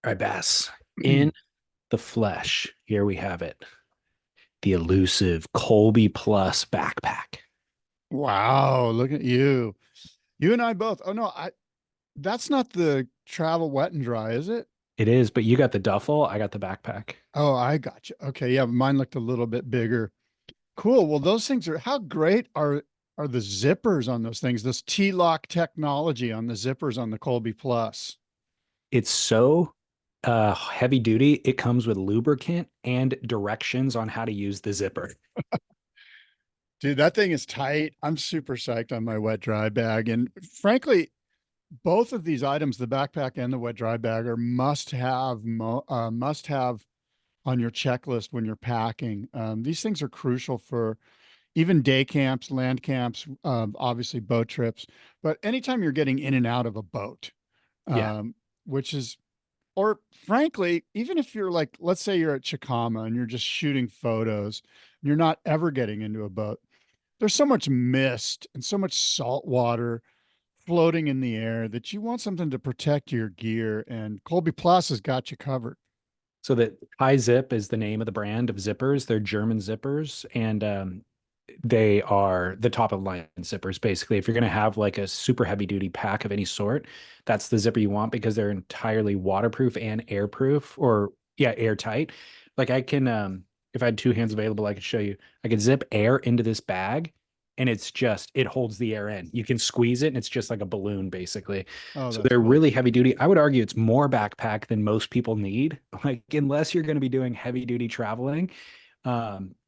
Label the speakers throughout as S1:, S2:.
S1: All right, Bass. In the flesh, here we have it. The elusive Colby Plus backpack.
S2: Wow, look at you. You and I both. Oh no, that's not the travel wet and dry, is it?
S1: It is, but you got the duffel. I got the backpack.
S2: Oh, I got you. Okay, yeah, mine looked a little bit bigger. Cool. Well, those things are how great are the zippers on those things? This T-lock technology on the zippers on the Colby Plus.
S1: It's so heavy duty. It comes with lubricant and directions on how to use the zipper.
S2: Dude, that thing is tight. I'm super psyched on my wet dry bag. And frankly, both of these items, the backpack and the wet dry bag, are must have on your checklist when you're packing. These things are crucial for even day camps, land camps, obviously boat trips, but anytime you're getting in and out of a boat,
S1: Yeah.
S2: um, which is, or frankly, even if you're like, let's say you're at Chicama and you're just shooting photos, you're not ever getting into a boat. There's so much mist and so much salt water floating in the air that you want something to protect your gear, and Colby Plus has got you covered.
S1: So that High Zip is the name of the brand of zippers. They're German zippers, and they are the top of line zippers. Basically, if you're going to have like a super heavy duty pack of any sort, that's the zipper you want because they're entirely waterproof and airproof, or yeah, airtight. Like I can, if I had two hands available, I could show you. I could zip air into this bag, and it holds the air in. You can squeeze it, and it's just like a balloon, basically.
S2: Oh,
S1: So
S2: that's
S1: they're
S2: cool.
S1: really heavy duty. I would argue it's more backpack than most people need. Like, unless you're going to be doing heavy duty traveling,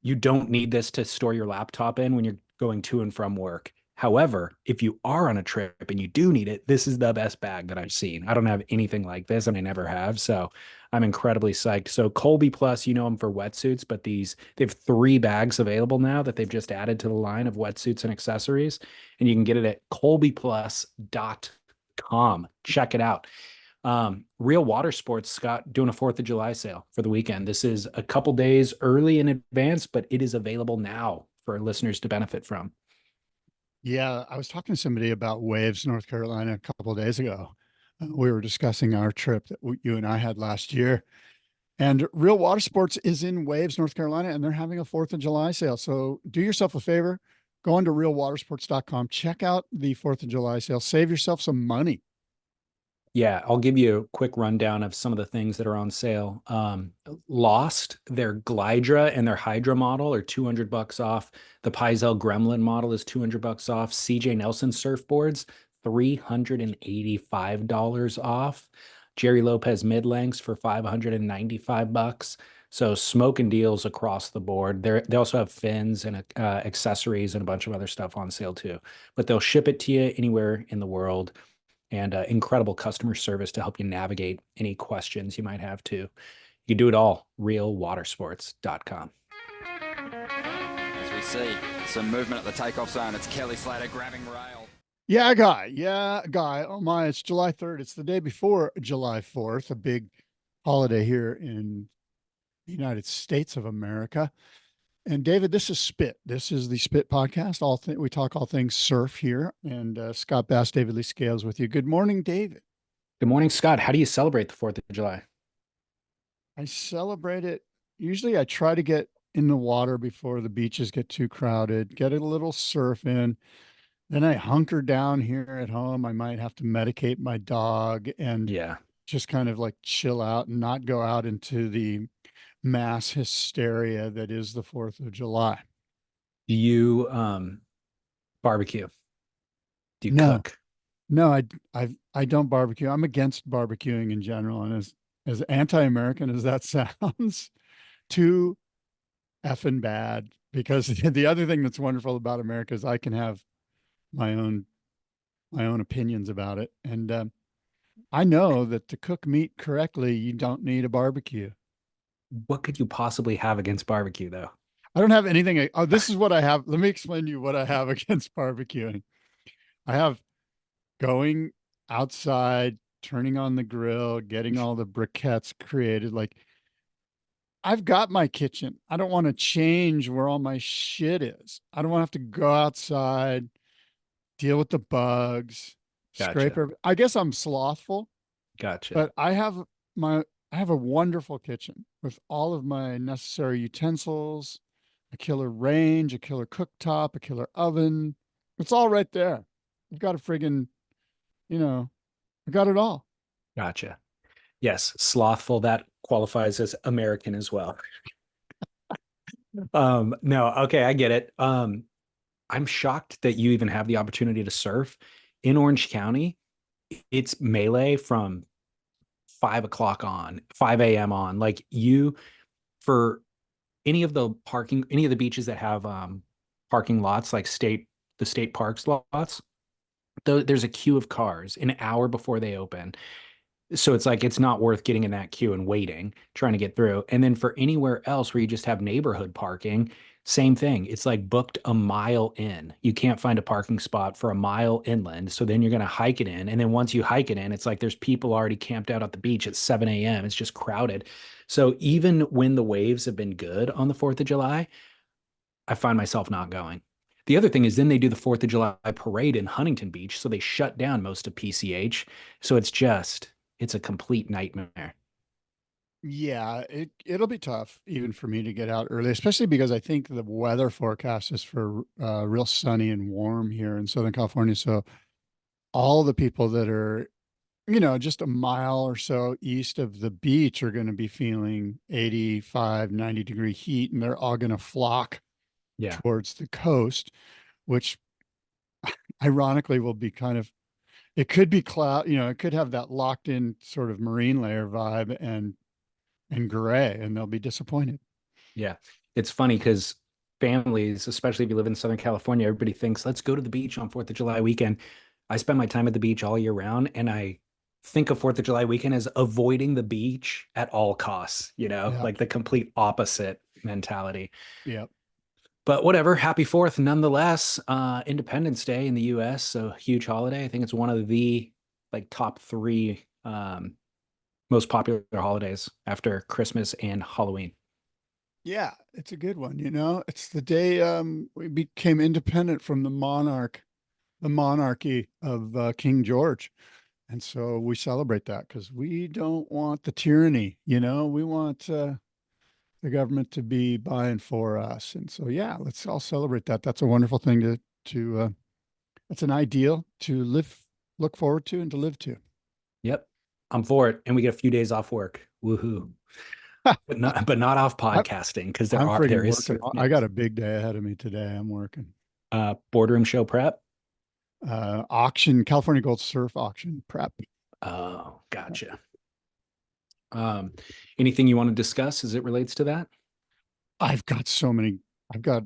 S1: you don't need this to store your laptop in when you're going to and from work. However, if you are on a trip and you do need it, this is the best bag that I've seen. I don't have anything like this, and I never have. So I'm incredibly psyched. So Colby Plus, you know them for wetsuits, but they have three bags available now that they've just added to the line of wetsuits and accessories. And you can get it at colbyplus.com. Check it out. Real Water Sports, Scott, doing a 4th of July sale for the weekend. This is a couple days early in advance, but it is available now for listeners to benefit from.
S2: Yeah, I was talking to somebody about Waves, North Carolina, a couple of days ago. We were discussing our trip that you and I had last year. And Real Water Sports is in Waves, North Carolina, and they're having a 4th of July sale. So do yourself a favor, go on to realwatersports.com, check out the 4th of July sale, save yourself some money.
S1: Yeah, I'll give you a quick rundown of some of the things that are on sale. Lost, their Glydra and their Hydra model are $200 off. The Paizel Gremlin model is $200 off. CJ Nelson surfboards, $385 off. Jerry Lopez mid lengths for $595. So smoking deals across the board. They also have fins and accessories and a bunch of other stuff on sale too. But they'll ship it to you anywhere in the world, and incredible customer service to help you navigate any questions you might have too. You can do it all, realwatersports.com.
S3: As we see some movement at the takeoff zone, it's Kelly Slater grabbing rail.
S2: Yeah, guy. Yeah, guy. Oh my, it's July 3rd. It's the day before July 4th, a big holiday here in the United States of America. And David, this is Spit. This is the Spit podcast. We talk all things surf here. And Scott Bass, David Lee Scales with you. Good morning, David.
S1: Good morning, Scott. How do you celebrate the 4th of July?
S2: I celebrate it. Usually I try to get in the water before the beaches get too crowded, get a little surf in. Then I hunker down here at home. I might have to medicate my dog and
S1: Yeah.
S2: just kind of like chill out and not go out into the mass hysteria that is the 4th of July.
S1: Do you barbecue? Do you
S2: No,
S1: cook?
S2: no, I don't barbecue. I'm against barbecuing in general. And as anti-American as that sounds, too effing bad. Because the other thing that's wonderful about America is I can have my own opinions about it. And I know that to cook meat correctly, you don't need a barbecue.
S1: What could you possibly have against barbecue, though?
S2: I don't have anything. Oh, this is what I have. Let me explain to you what I have against barbecuing. I have going outside, turning on the grill, getting all the briquettes created. Like I've got my kitchen. I don't want to change where all my shit is. I don't want to have to go outside, deal with the bugs,
S1: Gotcha.
S2: scraper. I guess I'm slothful,
S1: Gotcha.
S2: but I have I have a wonderful kitchen with all of my necessary utensils, a killer range, a killer cooktop, a killer oven. It's all right there. I've got a friggin', you know, I got it all.
S1: Gotcha. Yes, slothful. That qualifies as American as well. No, okay, I get it. I'm shocked that you even have the opportunity to surf in Orange County. It's melee from 5 o'clock on, 5 a.m. on. Like you, for any of the beaches that have parking lots, like the state parks lots, there's a queue of cars an hour before they open. So it's like it's not worth getting in that queue and waiting, trying to get through. And then for anywhere else where you just have neighborhood parking, same thing. It's like booked a mile in. You can't find a parking spot for a mile inland. So then you're going to hike it in. And then once you hike it in, it's like there's people already camped out at the beach at 7 a.m. It's just crowded. So even when the waves have been good on the 4th of July, I find myself not going. The other thing is then they do the 4th of July parade in Huntington Beach. So they shut down most of PCH. So it's a complete nightmare.
S2: Yeah, it'll be tough even for me to get out early, especially because I think the weather forecast is for real sunny and warm here in Southern California. So all the people that are, just a mile or so east of the beach are going to be feeling 85, 90-degree heat, and they're all going to flock
S1: Yeah.
S2: towards the coast, which ironically will be it could be cloud, it could have that locked in sort of marine layer vibe and gray, and they'll be disappointed.
S1: Yeah. It's funny because families, especially if you live in Southern California, everybody thinks, let's go to the beach on 4th of July weekend. I spend my time at the beach all year round, and I think of 4th of July weekend as avoiding the beach at all costs,
S2: Yeah.
S1: like the complete opposite mentality.
S2: Yeah.
S1: But whatever, happy 4th nonetheless. Independence Day in the US, so huge holiday. I think it's one of the like top three most popular holidays after Christmas and Halloween.
S2: Yeah, it's a good one. It's the day we became independent from the monarchy of King George. And so we celebrate that because we don't want the tyranny, we want the government to be by and for us. And so, yeah, let's all celebrate that. That's a wonderful thing that's an ideal to look forward to and to live to.
S1: Yep. I'm for it. And we get a few days off work. Woohoo. But not off
S2: I,
S1: podcasting because
S2: I'm friggin'
S1: there is
S2: working.
S1: surf
S2: I got
S1: news.
S2: a big day ahead of me today. I'm working.
S1: Boardroom show prep.
S2: Auction, California Gold Surf Auction prep.
S1: Oh, gotcha. Um, Anything you want to discuss as it relates to that?
S2: I've got so many. I've got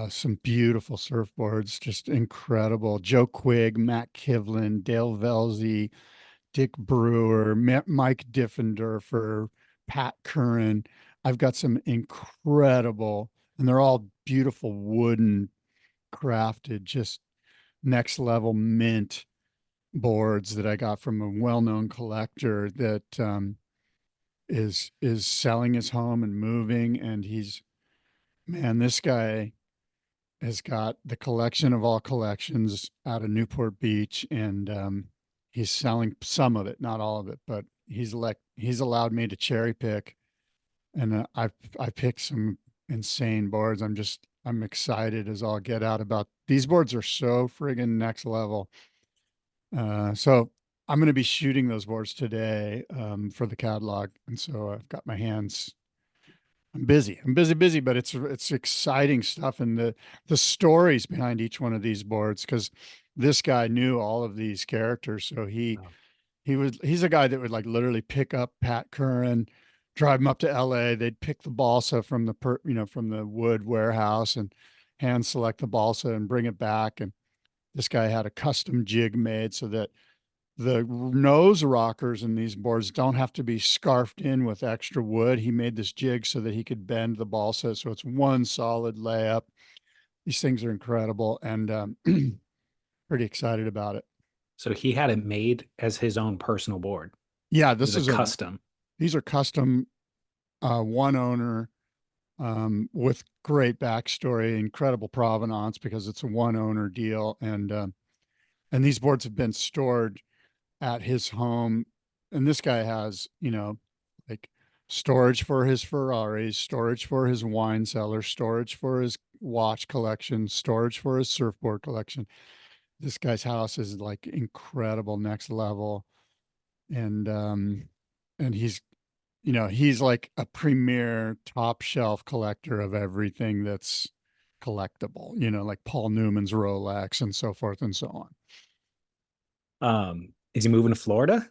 S2: some beautiful surfboards, just incredible. Joe Quigg, Matt Kivlin, Dale Velzy, Dick Brewer, Mike Diffenderfer, Pat Curren. I've got some incredible, and they're all beautiful wooden crafted, just next level mint boards that I got from a well-known collector that is selling his home and moving. And man, this guy has got the collection of all collections out of Newport Beach, and he's selling some of it, not all of it, but he's allowed me to cherry pick, and I picked some insane boards. I'm excited as all get out about these boards are so friggin' next level. So I'm going to be shooting those boards today for the catalog, and so I've got my hands. I'm busy. I'm busy, but it's exciting stuff, and the stories behind each one of these boards, because this guy knew all of these characters. So
S1: Oh,
S2: he's a guy that would like literally pick up Pat Curran, drive him up to LA. They'd pick the balsa from from the wood warehouse and hand select the balsa and bring it back. And this guy had a custom jig made so that the nose rockers in these boards don't have to be scarfed in with extra wood. He made this jig so that he could bend the balsa, so it's one solid layup. These things are incredible, and pretty excited about it.
S1: so he had it made as his own personal board.
S2: Yeah,
S1: It was a custom.
S2: these are custom, one owner, with great backstory, incredible provenance because it's a one owner deal, and these boards have been stored at his home and this guy has, like storage for his Ferraris, storage for his wine cellar, storage for his watch collection, storage for his surfboard collection. This guy's house is like incredible, next level. And he's like a premier top shelf collector of everything that's collectible, like Paul Newman's Rolex and so forth and so on.
S1: Is he moving to Florida?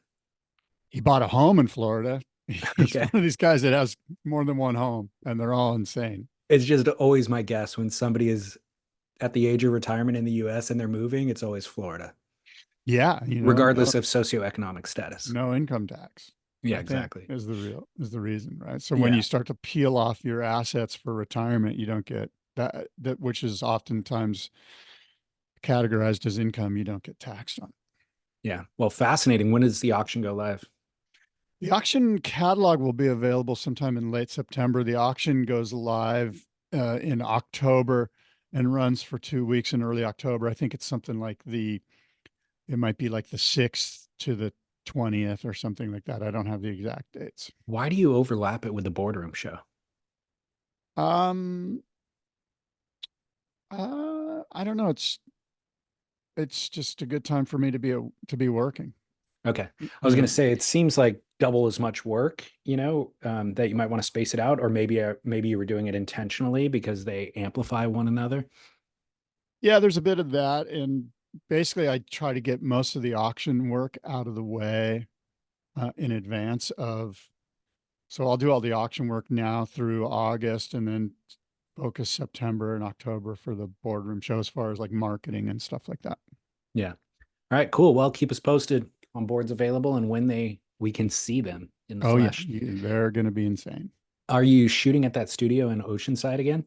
S2: He bought a home in Florida. He's
S1: Okay.
S2: one of these guys that has more than one home, and they're all insane.
S1: It's just always my guess when somebody is at the age of retirement in the US and they're moving, it's always Florida,
S2: Yeah,
S1: regardless of socioeconomic status.
S2: no income tax.
S1: Yeah,
S2: I think
S1: exactly.
S2: is the reason, right? So
S1: Yeah.
S2: when you start to peel off your assets for retirement, you don't get that which is oftentimes categorized as income, you don't get taxed on.
S1: Yeah. Well, fascinating. When does the auction go live?
S2: The auction catalog will be available sometime in late September. The auction goes live in October and runs for 2 weeks in early October. I think it's something like it might be like the 6th to the 20th or something like that. I don't have the exact dates.
S1: Why do you overlap it with the boardroom show?
S2: I don't know. It's just a good time for me to be working.
S1: Okay. I was going to say, it seems like double as much work, that you might want to space it out, or maybe you were doing it intentionally because they amplify one another.
S2: Yeah, there's a bit of that. And basically I try to get most of the auction work out of the way in advance so I'll do all the auction work now through August and then focus September and October for the boardroom show as far as like marketing and stuff like that.
S1: Yeah. All right, cool. Well, keep us posted on boards available and when we can see them in the flesh.
S2: Yeah, they're going to be insane.
S1: Are you shooting at that studio in Oceanside again?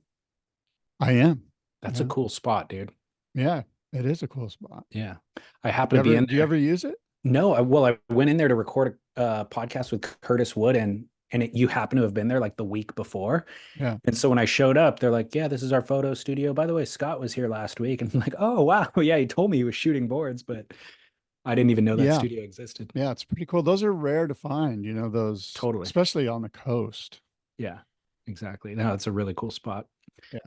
S2: I am.
S1: That's a cool spot, dude.
S2: Yeah, it is a cool spot.
S1: Yeah. I happen to be in there.
S2: Do you ever use it?
S1: No, I went in there to record a podcast with Curtis Wood and you happen to have been there like the week before.
S2: Yeah.
S1: And so when I showed up, they're like, yeah, this is our photo studio. By the way, Scott was here last week. And I'm like, oh, wow. Yeah, he told me he was shooting boards, but I didn't even know that studio existed.
S2: Yeah, it's pretty cool. Those are rare to find, those
S1: Totally,
S2: especially on the coast.
S1: Yeah, exactly. No, it's a really cool spot.
S2: Yeah.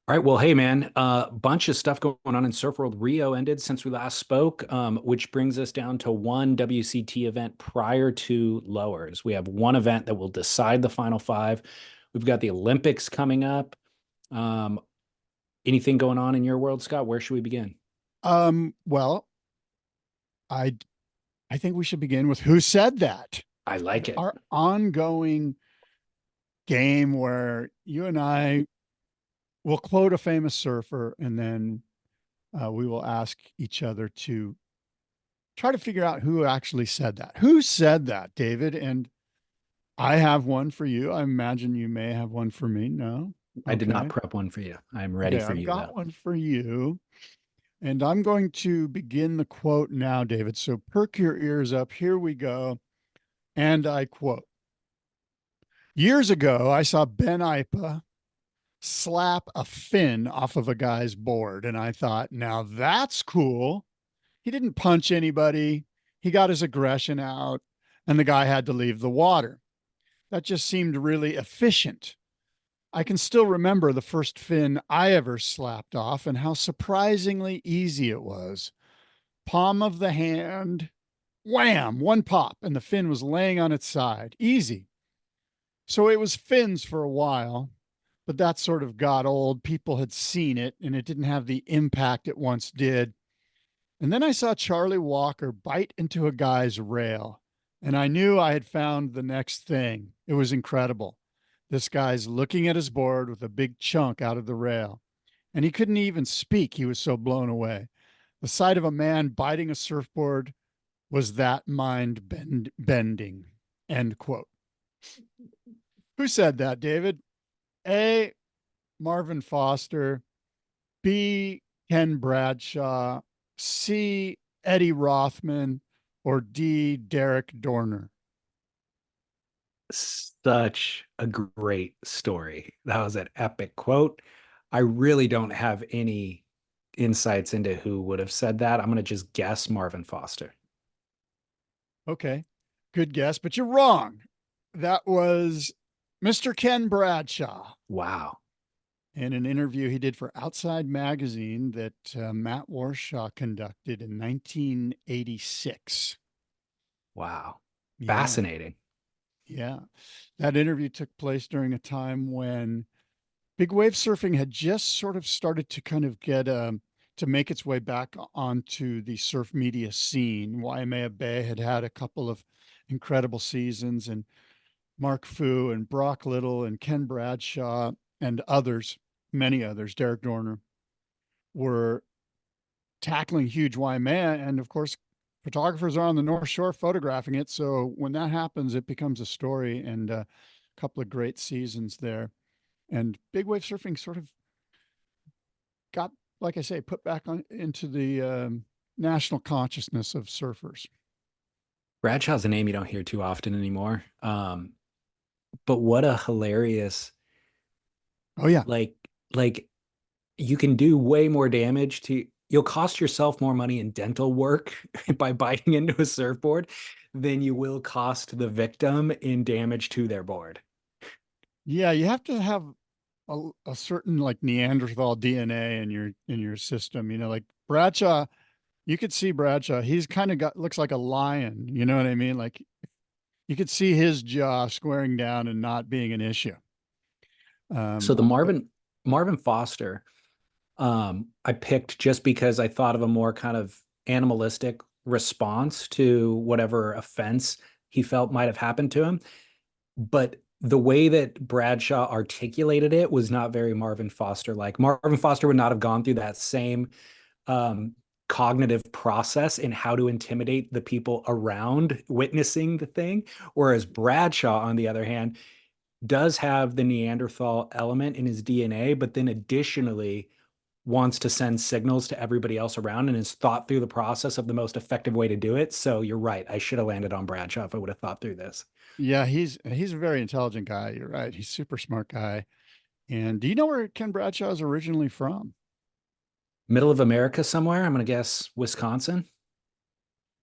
S1: All right. Well, hey, man, bunch of stuff going on in Surf World. Rio ended since we last spoke, which brings us down to one WCT event prior to lowers. We have one event that will decide the final five. We've got the Olympics coming up. Anything going on in your world, Scott? Where should we begin?
S2: Well, I think we should begin with who said that.
S1: I like it.
S2: Our ongoing game where you and I will quote a famous surfer and then we will ask each other to try to figure out who actually said that. Who said that, David? And I have one for you. I imagine you may have one for me. No? Okay.
S1: I did not prep one for you. I'm ready for you.
S2: I've got one for you. And I'm going to begin the quote now, David. So perk your ears up. Here we go. And I quote, "Years ago, I saw Ben Ipa slap a fin off of a guy's board. And I thought, now that's cool. He didn't punch anybody. He got his aggression out and the guy had to leave the water. That just seemed really efficient. I can still remember the first fin I ever slapped off and how surprisingly easy it was. Palm of the hand, wham, one pop, and the fin was laying on its side. Easy. So it was fins for a while, but that sort of got old. People had seen it and it didn't have the impact it once did. And then I saw Charlie Walker bite into a guy's rail, and I knew I had found the next thing. It was incredible. This guy's looking at his board with a big chunk out of the rail, and he couldn't even speak. He was so blown away. The sight of a man biting a surfboard was that bending." End quote. Who said that, David? A, Marvin Foster, B, Ken Bradshaw, C, Eddie Rothman, or D, Derek Dorner?
S1: Such a great story. That was an epic quote. I really don't have any insights into who would have said that. I'm going to just guess Marvin Foster.
S2: Okay. Good guess, but you're wrong. That was Mr. Ken Bradshaw.
S1: Wow.
S2: In an interview he did for Outside Magazine that Matt Warshaw conducted in 1986.
S1: Wow.
S2: Yeah.
S1: Fascinating.
S2: Yeah. That interview took place during a time when big wave surfing had just sort of started to kind of get to make its way back onto the surf media scene. Waimea Bay had had a couple of incredible seasons, and Mark Fu and Brock Little and Ken Bradshaw and others, many others, Derek Dorner, were tackling huge Waimea. And of course, photographers are on the North Shore photographing it. So when that happens, it becomes a story, and a couple of great seasons there. And big wave surfing sort of got, like I say, put back on into the national consciousness of surfers.
S1: Bradshaw's a name you don't hear too often anymore. But what a hilarious,
S2: Oh yeah.
S1: like you can do way more damage to, you'll cost yourself more money in dental work by biting into a surfboard than you will cost the victim in damage to their board.
S2: Yeah, you have to have a certain like Neanderthal DNA in your system. You know, like Bradshaw, you could see Bradshaw. He's kind of got looks like a lion. You know what I mean? Like you could see his jaw squaring down and not being an issue.
S1: So the Marvin Foster, I picked just because I thought of a more kind of animalistic response to whatever offense he felt might have happened to him. But the way that Bradshaw articulated it was not very Marvin Foster like. Marvin Foster would not have gone through that same cognitive process in how to intimidate the people around witnessing the thing. Whereas Bradshaw, on the other hand, does have the Neanderthal element in his DNA, but then additionally wants to send signals to everybody else around and has thought through the process of the most effective way to do it. So you're right. I should have landed on Bradshaw if I would have thought through this.
S2: Yeah, he's a very intelligent guy. You're right. He's a super smart guy. And do you know where Ken Bradshaw is originally from?
S1: Middle of America somewhere. I'm going to guess Wisconsin.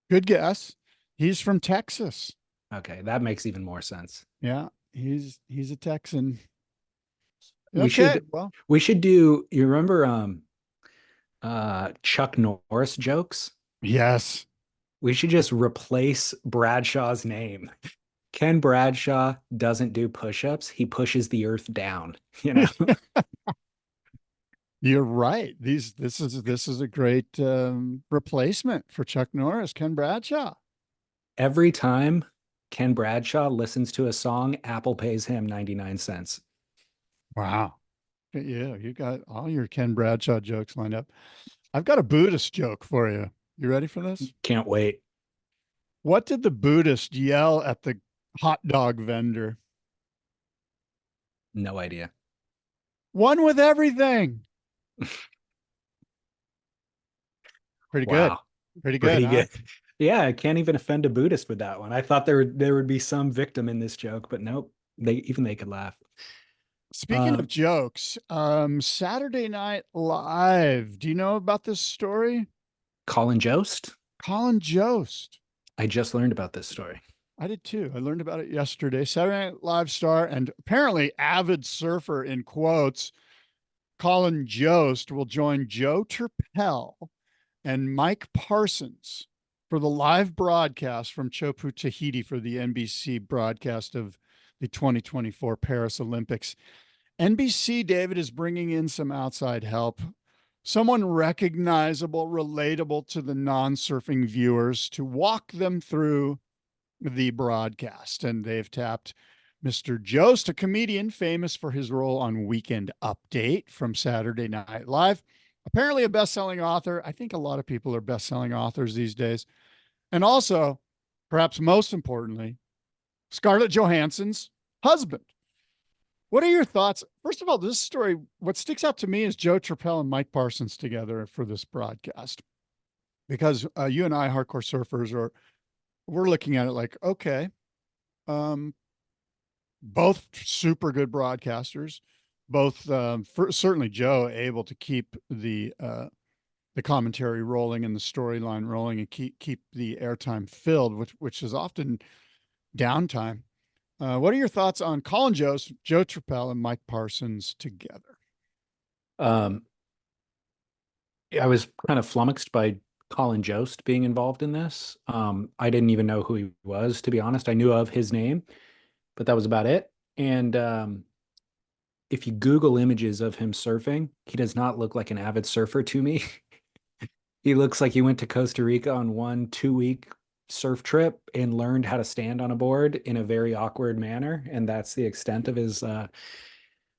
S2: Good guess. He's from Texas.
S1: Okay, that makes even more sense.
S2: Yeah, he's a Texan.
S1: We
S2: Okay,
S1: should
S2: well,
S1: we should do, you remember Chuck Norris jokes?
S2: yes.
S1: We should just replace Bradshaw's name. Ken Bradshaw doesn't do push-ups. He pushes the earth down, you know.
S2: You're right. This is a great replacement for Chuck Norris, Ken Bradshaw.
S1: Every time Ken Bradshaw listens to a song, Apple pays him 99 cents.
S2: Wow. Yeah, you got all your Ken Bradshaw jokes lined up. I've got a Buddhist joke for you. You ready for this?
S1: Can't wait.
S2: What did the Buddhist yell at the hot dog vendor?
S1: No idea.
S2: One with everything. Pretty good.
S1: Wow.
S2: Pretty
S1: Pretty
S2: good.
S1: good. Yeah, I can't even offend a Buddhist with that one. I thought there would be some victim in this joke, but nope. They could laugh.
S2: Speaking of jokes, Saturday Night Live. Do you know about this story?
S1: Colin Jost?
S2: Colin Jost.
S1: I just learned about this story.
S2: I did too. I learned about it yesterday. Saturday Night Live star and apparently avid surfer in quotes, Colin Jost will join Joe Turpel and Mike Parsons for the live broadcast from Chopu, Tahiti for the NBC broadcast of the 2024 Paris Olympics. NBC, David, is bringing in some outside help, someone recognizable, relatable to the non-surfing viewers to walk them through the broadcast. And they've tapped Mr. Jost, a comedian famous for his role on Weekend Update from Saturday Night Live. Apparently a best-selling author. I think a lot of people are best-selling authors these days. And also, perhaps most importantly, Scarlett Johansson's husband. What are your thoughts? First of all, this story, what sticks out to me is Joe Turpel and Mike Parsons together for this broadcast. Because you and I, hardcore surfers, we're looking at it like, okay, both super good broadcasters, both certainly Joe able to keep the commentary rolling and the storyline rolling and keep the airtime filled, which is often downtime. What are your thoughts on Colin Jost, Joe Trappell, and Mike Parsons together?
S1: Um, I was kind of flummoxed by Colin Jost being involved in this. I didn't even know who he was, to be honest. I knew of his name, but that was about it. And if you Google images of him surfing, he does not look like an avid surfer to me. He looks like he went to Costa Rica on one 2 week surf trip and learned how to stand on a board in a very awkward manner. And that's the extent of his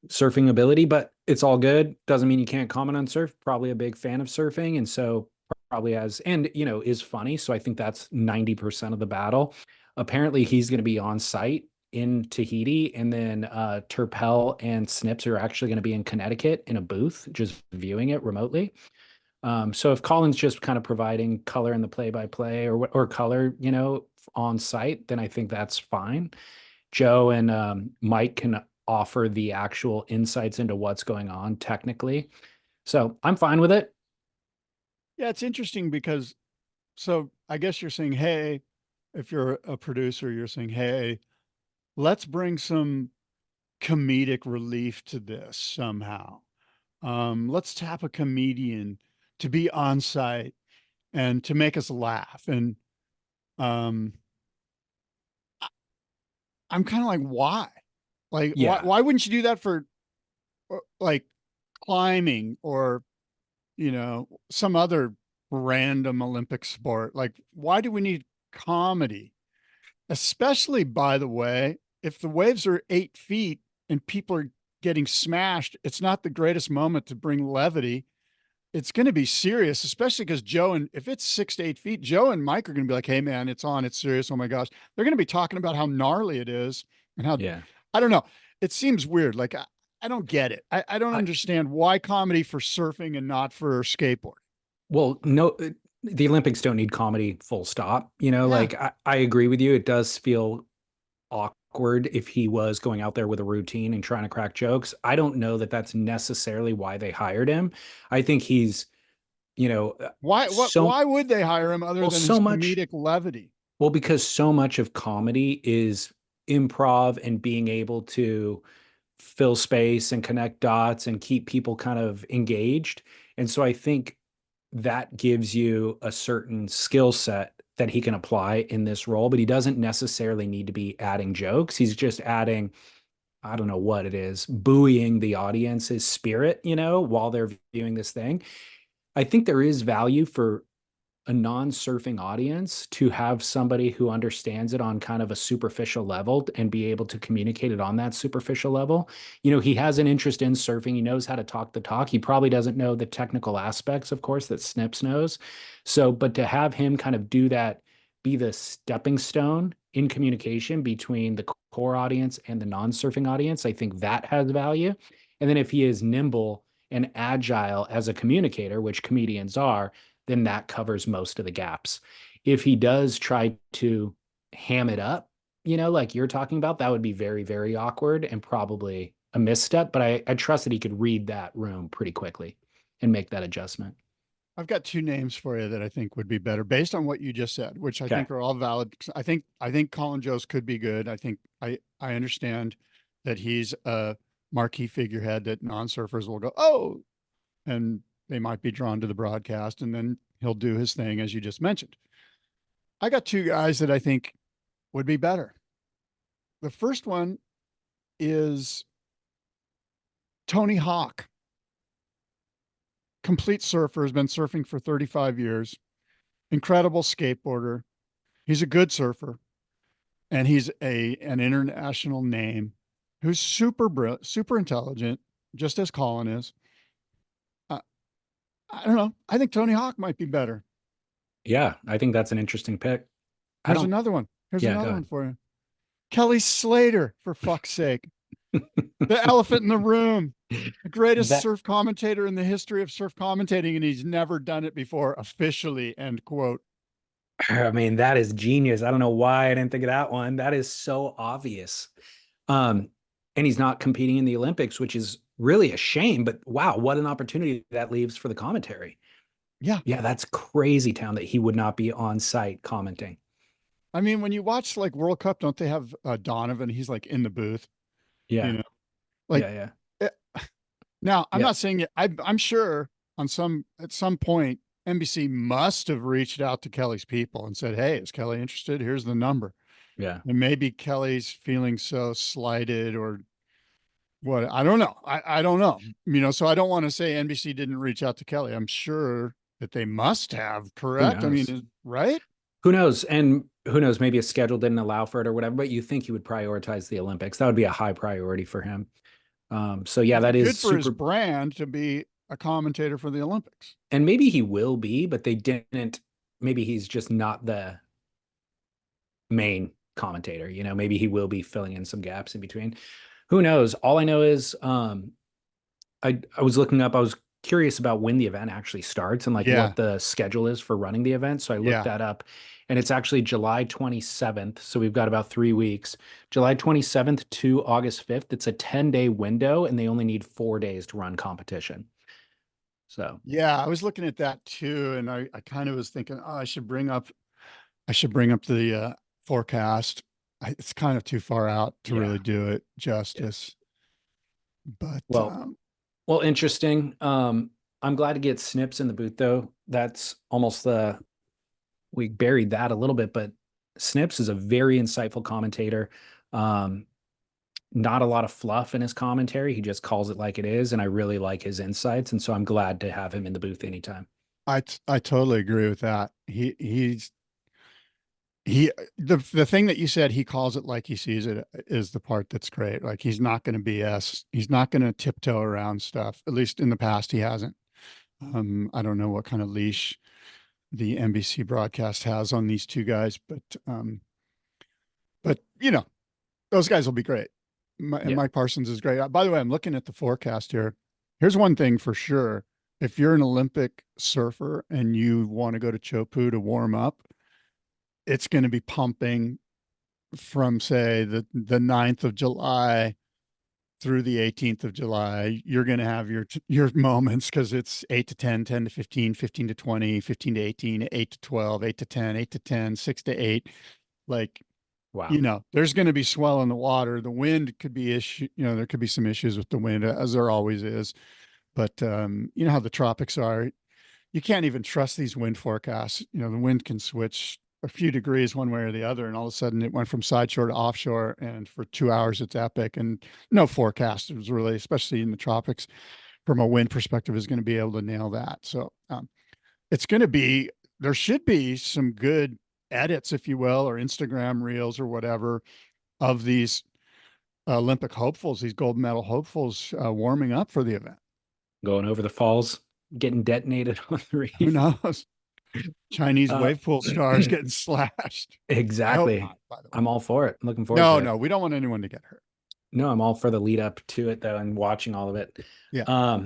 S1: surfing ability, but it's all good. Doesn't mean you can't comment on surf. Probably a big fan of surfing. And so probably has, and, is funny. So I think that's 90% of the battle. Apparently he's going to be on site in Tahiti, and then Turpel and Snips are actually going to be in Connecticut in a booth, just viewing it remotely. So if Colin's just kind of providing color in the play-by-play or color, on site, then I think that's fine. Joe and Mike can offer the actual insights into what's going on technically. So I'm fine with it.
S2: Yeah, it's interesting because, so I guess you're saying, hey, if you're a producer, you're saying, hey, let's bring some comedic relief to this somehow. Let's tap a comedian to be on site and to make us laugh. And um, I'm kind of like, why? Like,
S1: Yeah.
S2: why wouldn't you do that for like climbing or, some other random Olympic sport? Like, why do we need comedy? Especially, by the way, if the waves are 8 feet and people are getting smashed, it's not the greatest moment to bring levity. It's going to be serious, especially because Joe, and if it's 6 to 8 feet, Joe and Mike are going to be like, hey, man, it's on. It's serious. Oh my gosh. They're going to be talking about how gnarly it is and how,
S1: Yeah.
S2: I don't know. It seems weird. Like, I don't get it. I don't
S1: I,
S2: understand why comedy for surfing and not for skateboard.
S1: well, no, the Olympics don't need comedy, full stop.
S2: Yeah.
S1: Like I agree with you. It does feel awkward if he was going out there with a routine and trying to crack jokes. I don't know that that's necessarily why they hired him. I think he's, so
S2: Why would they hire him other
S1: well,
S2: than his
S1: so much.
S2: comedic levity?
S1: Well, because so much of comedy is improv and being able to fill space and connect dots and keep people kind of engaged. And so I think that gives you a certain skill set that he can apply in this role, but he doesn't necessarily need to be adding jokes. He's just adding, I don't know what it is, buoying the audience's spirit, while they're viewing this thing. I think there is value for a non-surfing audience to have somebody who understands it on kind of a superficial level and be able to communicate it on that superficial level. He has an interest in surfing. He knows how to talk the talk. He probably doesn't know the technical aspects, of course, that Snips knows. So, but to have him kind of do that, be the stepping stone in communication between the core audience and the non-surfing audience, I think that has value. And then if he is nimble and agile as a communicator, which comedians are, then that covers most of the gaps. If he does try to ham it up, like you're talking about, that would be very, very awkward and probably a misstep. But I trust that he could read that room pretty quickly and make that adjustment.
S2: I've got two names for you that I think would be better based on what you just said, which I
S1: Okay.
S2: think are all valid. I think Colin Jost could be good. I understand that he's a marquee figurehead that non-surfers will go, oh, and they might be drawn to the broadcast, and then he'll do his thing, as you just mentioned. I got two guys that I think would be better. The first one is Tony Hawk, complete surfer, has been surfing for 35 years, incredible skateboarder. He's a good surfer, and he's an international name who's super intelligent, just as Colin is. Uh, I don't know. I think Tony Hawk might be better.
S1: Yeah, I think that's an interesting pick. I
S2: Here's
S1: don't,
S2: another one. Here's
S1: yeah, go
S2: another one
S1: ahead.
S2: for you. Kelly Slater, for fuck's sake. The elephant in the room. The greatest
S1: That,
S2: surf commentator in the history of surf commentating, and he's never done it before officially, end quote.
S1: I mean, that is genius. I don't know why I didn't think of that one. That is so obvious. Um, and he's not competing in the Olympics, which is really a shame, but wow, what an opportunity that leaves for the commentary.
S2: Yeah.
S1: Yeah, that's crazy town that he would not be on site commenting.
S2: I mean, when you watch like World Cup, don't they have Donovan? He's like in the booth, you
S1: Yeah.
S2: know, like
S1: Yeah.
S2: now I'm
S1: Yeah.
S2: not saying it. I'm sure at some point, NBC must have reached out to Kelly's people and said, "Hey, is Kelly interested? Here's the number."
S1: Yeah.
S2: And maybe Kelly's feeling so slighted or what? I don't know. I don't know. So I don't want to say NBC didn't reach out to Kelly. I'm sure that they must have.
S1: Who
S2: Correct? I mean,
S1: knows?
S2: right?
S1: Who knows? And who knows? Maybe his schedule didn't allow for it or whatever, but you think he would prioritize the Olympics. That would be a high priority for him. So yeah,
S2: It'd
S1: that
S2: be
S1: is
S2: good for his
S1: super.
S2: brand to be a commentator for the Olympics.
S1: And maybe he will be, but they didn't. Maybe he's just not the main commentator. Maybe he will be filling in some gaps in between. Who knows? All I know is I was looking up, I was curious about when the event actually starts and like
S2: Yeah.
S1: what the schedule is for running the event. So I looked
S2: Yeah.
S1: that up and it's actually July 27th. So we've got about 3 weeks, July 27th to August 5th. It's a 10-day window and they only need 4 days to run competition. So
S2: Yeah, I was looking at that too, and I kind of was thinking, oh, I should bring up the forecast. It's kind of too far out to
S1: yeah.
S2: really do it
S1: Yeah.
S2: justice. But
S1: Well, interesting. I'm glad to get Snips in the booth though. That's almost we buried that a little bit, but Snips is a very insightful commentator. Um, not a lot of fluff in his commentary. He just calls it like it is, and I really like his insights, and so I'm glad to have him in the booth anytime.
S2: I totally agree with that. The thing that you said, he calls it like he sees it, is the part that's great. Like he's not going to BS. He's not going to tiptoe around stuff. At least in the past, he hasn't. I don't know what kind of leash the NBC broadcast has on these two guys, but those guys will be great. And
S1: Yeah.
S2: Mike Parsons is great. By the way, I'm looking at the forecast here. Here's one thing for sure. If you're an Olympic surfer and you want to go to Chopu to warm up, it's going to be pumping from say the 9th of July through the 18th of July. You're going to have your moments because it's 8 to 10, 10 to 15, 15 to 20, 15 to 18, 8 to 12, 8 to 10, 8 to 10, 6 to 8. Like,
S1: Wow.
S2: there's going to be swell in the water. The wind could be there could be some issues with the wind, as there always is. But you know how the tropics are. You can't even trust these wind forecasts. The wind can switch a few degrees one way or the other, and all of a sudden it went from sideshore to offshore, and for 2 hours it's epic. And no forecast is really, especially in the tropics, from a wind perspective, is going to be able to nail that. So it's going to be, there should be some good edits, if you will, or Instagram reels or whatever of these Olympic hopefuls, these gold medal hopefuls warming up for the event.
S1: Going over the falls, getting detonated on the reef.
S2: Who knows? Chinese wave pool stars getting slashed. I hope
S1: Exactly.
S2: not, by the way.
S1: I'm all for it. I'm looking forward to it.
S2: No, we don't want anyone to get hurt.
S1: No, I'm all for the lead up to it though and watching all of it.
S2: Yeah.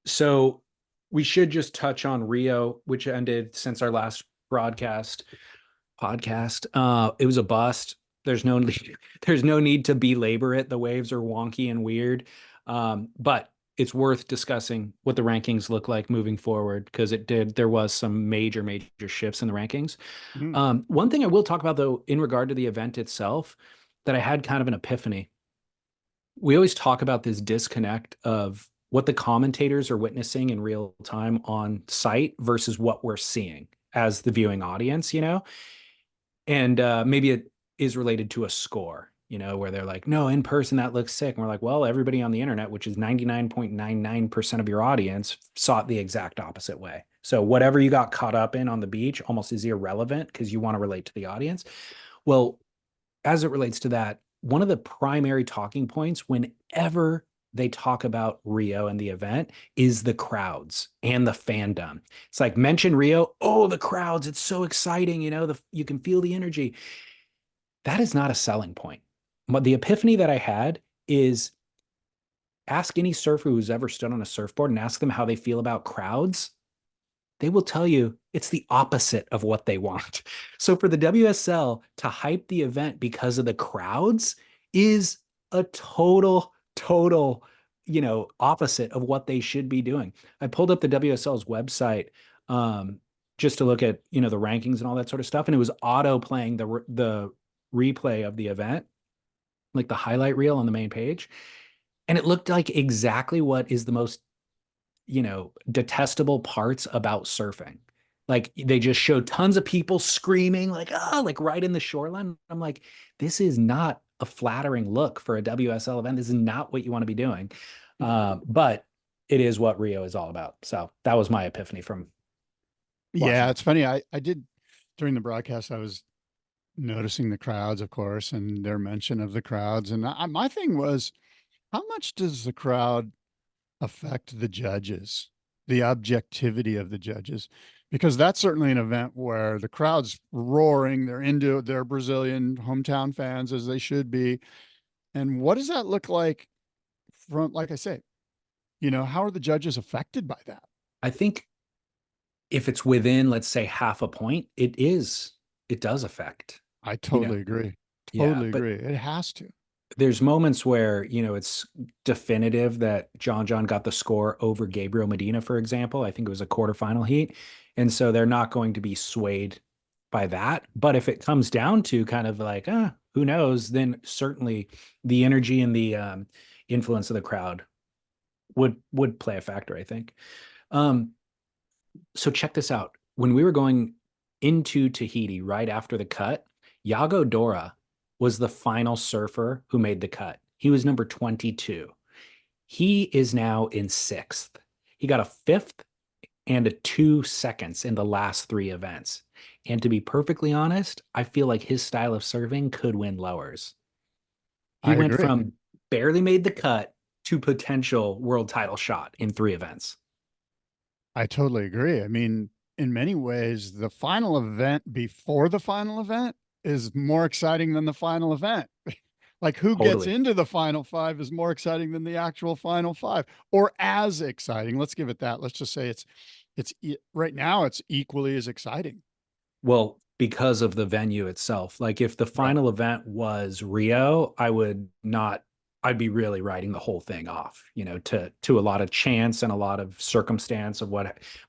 S1: So we should just touch on Rio, which ended since our last podcast. It was a bust. There's no need to belabor it. The waves are wonky and weird. But it's worth discussing what the rankings look like moving forward because there was some major shifts in the rankings. One thing I will talk about though, in regard to the event itself, that I had kind of an epiphany. We always talk about this disconnect of what the commentators are witnessing in real time on site versus what we're seeing as the viewing audience, and maybe it is related to a score, where they're like, no, in person, that looks sick. And we're like, well, everybody on the internet, which is 99.99% of your audience, saw it the exact opposite way. So whatever you got caught up in on the beach almost is irrelevant because you want to relate to the audience. Well, as it relates to that, one of the primary talking points whenever they talk about Rio and the event is the crowds and the fandom. It's like, mention Rio, oh, the crowds, it's so exciting, you can feel the energy. That is not a selling point. But the epiphany that I had is ask any surfer who's ever stood on a surfboard and ask them how they feel about crowds. They will tell you it's the opposite of what they want. So for the WSL to hype the event because of the crowds is a total, opposite of what they should be doing. I pulled up the WSL's website just to look at, the rankings and all that sort of stuff. And it was auto playing the replay of the event, like the highlight reel on the main page. And it looked like exactly what is the most, detestable parts about surfing. Like they just showed tons of people screaming like, oh, like right in the shoreline. I'm like, this is not a flattering look for a WSL event. This is not what you want to be doing. But it is what Rio is all about. So that was my epiphany from watching.
S2: Yeah, it's funny. I did during the broadcast, I was noticing the crowds, of course, and their mention of the crowds. And my thing was, how much does the crowd affect the judges, the objectivity of the judges? Because that's certainly an event where the crowd's roaring, they're into their Brazilian hometown fans, as they should be. And what does that look like from, like I say, how are the judges affected by that?
S1: I think if it's within, let's say, half a point, it does affect.
S2: I totally agree.
S1: Yeah,
S2: Totally
S1: but
S2: agree. It has to.
S1: there's moments where, it's definitive that John got the score over Gabriel Medina, for example. I think it was a quarterfinal heat. And so they're not going to be swayed by that. But if it comes down to kind of like, who knows, then certainly the energy and the influence of the crowd would play a factor, I think. So check this out. When we were going into Tahiti right after the cut, Yago Dora was the final surfer who made the cut. He was number 22. He is now in 6th. He got a 5th and a 2 seconds in the last 3 events. And to be perfectly honest, I feel like his style of surfing could win lowers. He went from barely made the cut to potential world title shot in 3 events.
S2: I totally agree. I mean, in many ways, the final event before the final event is more exciting than the final event. Like who gets into the final 5 is more exciting than the actual final 5, or as exciting. Let's give it that. Let's just say it's right now it's equally as exciting.
S1: Well, because of the venue itself. Like if the final event was Rio, I'd be really writing the whole thing off, to a lot of chance and a lot of circumstance of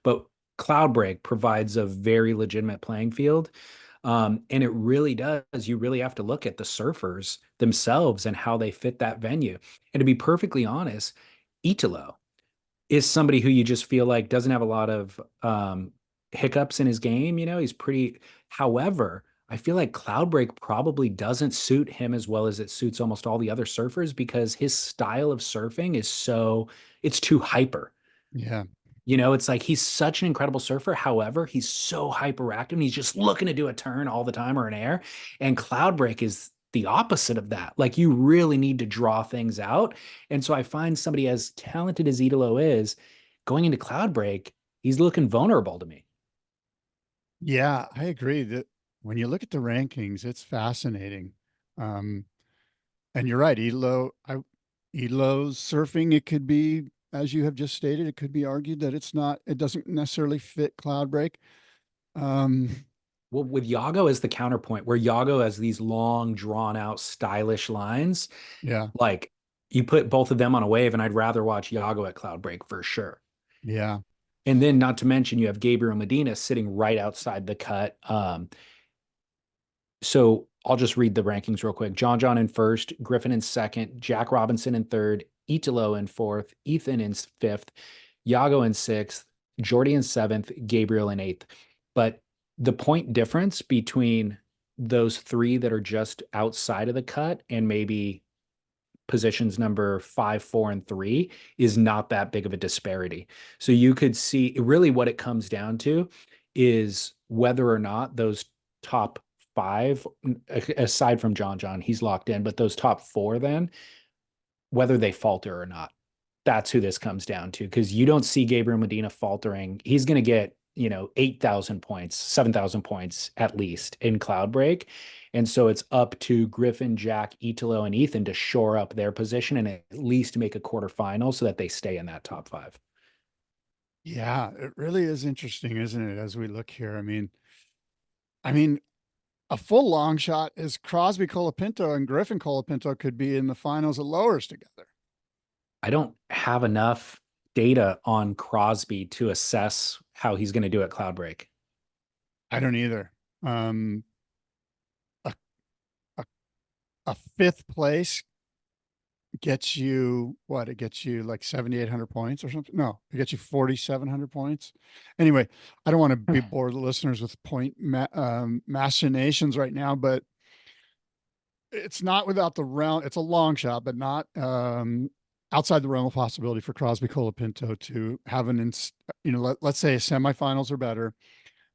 S1: but Cloudbreak provides a very legitimate playing field. And it really does. You really have to look at the surfers themselves and how they fit that venue. And to be perfectly honest, Italo is somebody who you just feel like doesn't have a lot of hiccups in his game. He's pretty. However, I feel like Cloudbreak probably doesn't suit him as well as it suits almost all the other surfers because his style of surfing it's too hyper.
S2: Yeah.
S1: It's like he's such an incredible surfer. However, he's so hyperactive and he's just looking to do a turn all the time or an air. And Cloudbreak is the opposite of that. Like you really need to draw things out. And so I find somebody as talented as Italo is going into Cloudbreak, he's looking vulnerable to me.
S2: Yeah, I agree that when you look at the rankings, it's fascinating. And you're right, Italo's surfing, it could be, as you have just stated, it could be argued that it doesn't necessarily fit Cloudbreak.
S1: Well, with Yago as the counterpoint, where Yago has these long, drawn out, stylish lines.
S2: Yeah.
S1: Like you put both of them on a wave, and I'd rather watch Yago at Cloudbreak for sure.
S2: Yeah.
S1: And then not to mention you have Gabriel Medina sitting right outside the cut. So I'll just read the rankings real quick. John in 1st, Griffin in 2nd, Jack Robinson in 3rd, Italo in 4th, Ethan in 5th, Yago in 6th, Jordy in 7th, Gabriel in 8th. But the point difference between those 3 that are just outside of the cut and maybe positions number 5, 4, and 3 is not that big of a disparity. So you could see really what it comes down to is whether or not those top 5, aside from John, he's locked in, but those top 4 then, whether they falter or not. That's who this comes down to, because you don't see Gabriel Medina faltering. He's going to get 8,000 points, 7,000 points at least in Cloudbreak. And so it's up to Griffin, Jack, Italo, and Ethan to shore up their position and at least make a quarterfinal so that they stay in that top 5.
S2: Yeah, it really is interesting, isn't it? As we look here, I mean, a full long shot is Crosby Colapinto and Griffin Colapinto could be in the finals at lowers together.
S1: I don't have enough data on Crosby to assess how he's going to do at Cloudbreak.
S2: I don't either. A, a, a fifth place gets you what? It gets you like 7,800 points or something. No, it gets you 4,700 points. Anyway, I don't want to be bore the listeners with machinations right now, but it's not without the realm. It's a long shot, but not outside the realm of possibility for Crosby Colapinto to have let's say semifinals or better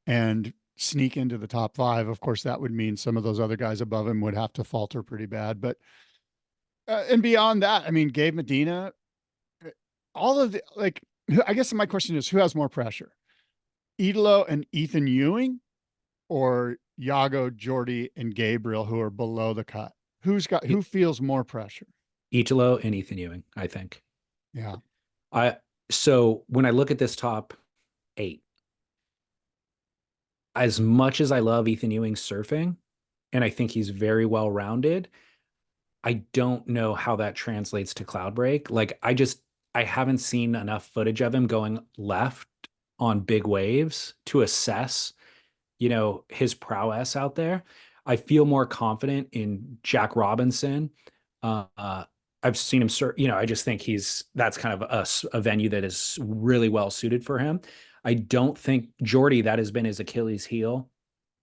S2: and sneak into the top five. Of course, that would mean some of those other guys above him would have to falter pretty bad. But and beyond that, I mean, Gabe Medina, all of the I guess my question is, who has more pressure, Idolo and Ethan Ewing, or Yago, Jordy, and Gabriel, who are below the cut? Who feels more pressure?
S1: Italo and Ethan Ewing, I think.
S2: Yeah.
S1: So when I look at this top 8, as much as I love Ethan Ewing's surfing, and I think he's very well rounded, I don't know how that translates to Cloudbreak. Like I haven't seen enough footage of him going left on big waves to assess, his prowess out there. I feel more confident in Jack Robinson. I've seen him, I just think that's kind of a venue that is really well suited for him. I don't think Jordy, that has been his Achilles heel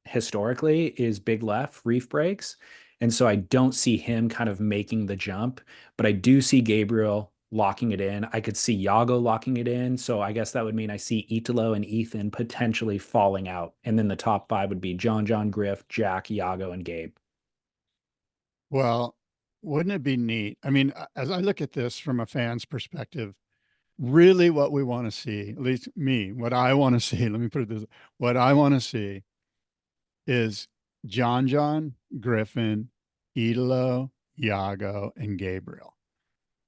S1: historically, is big left reef breaks. And so I don't see him kind of making the jump, but I do see Gabriel locking it in. I could see Yago locking it in. So I guess that would mean I see Italo and Ethan potentially falling out. And then the top 5 would be John, Griff, Jack, Yago, and Gabe.
S2: Well, wouldn't it be neat? I mean, as I look at this from a fan's perspective, really what we want to see, at least me, what I want to see, let me put it this, what I want to see is John, Griffin, Idolo, Yago, and Gabriel.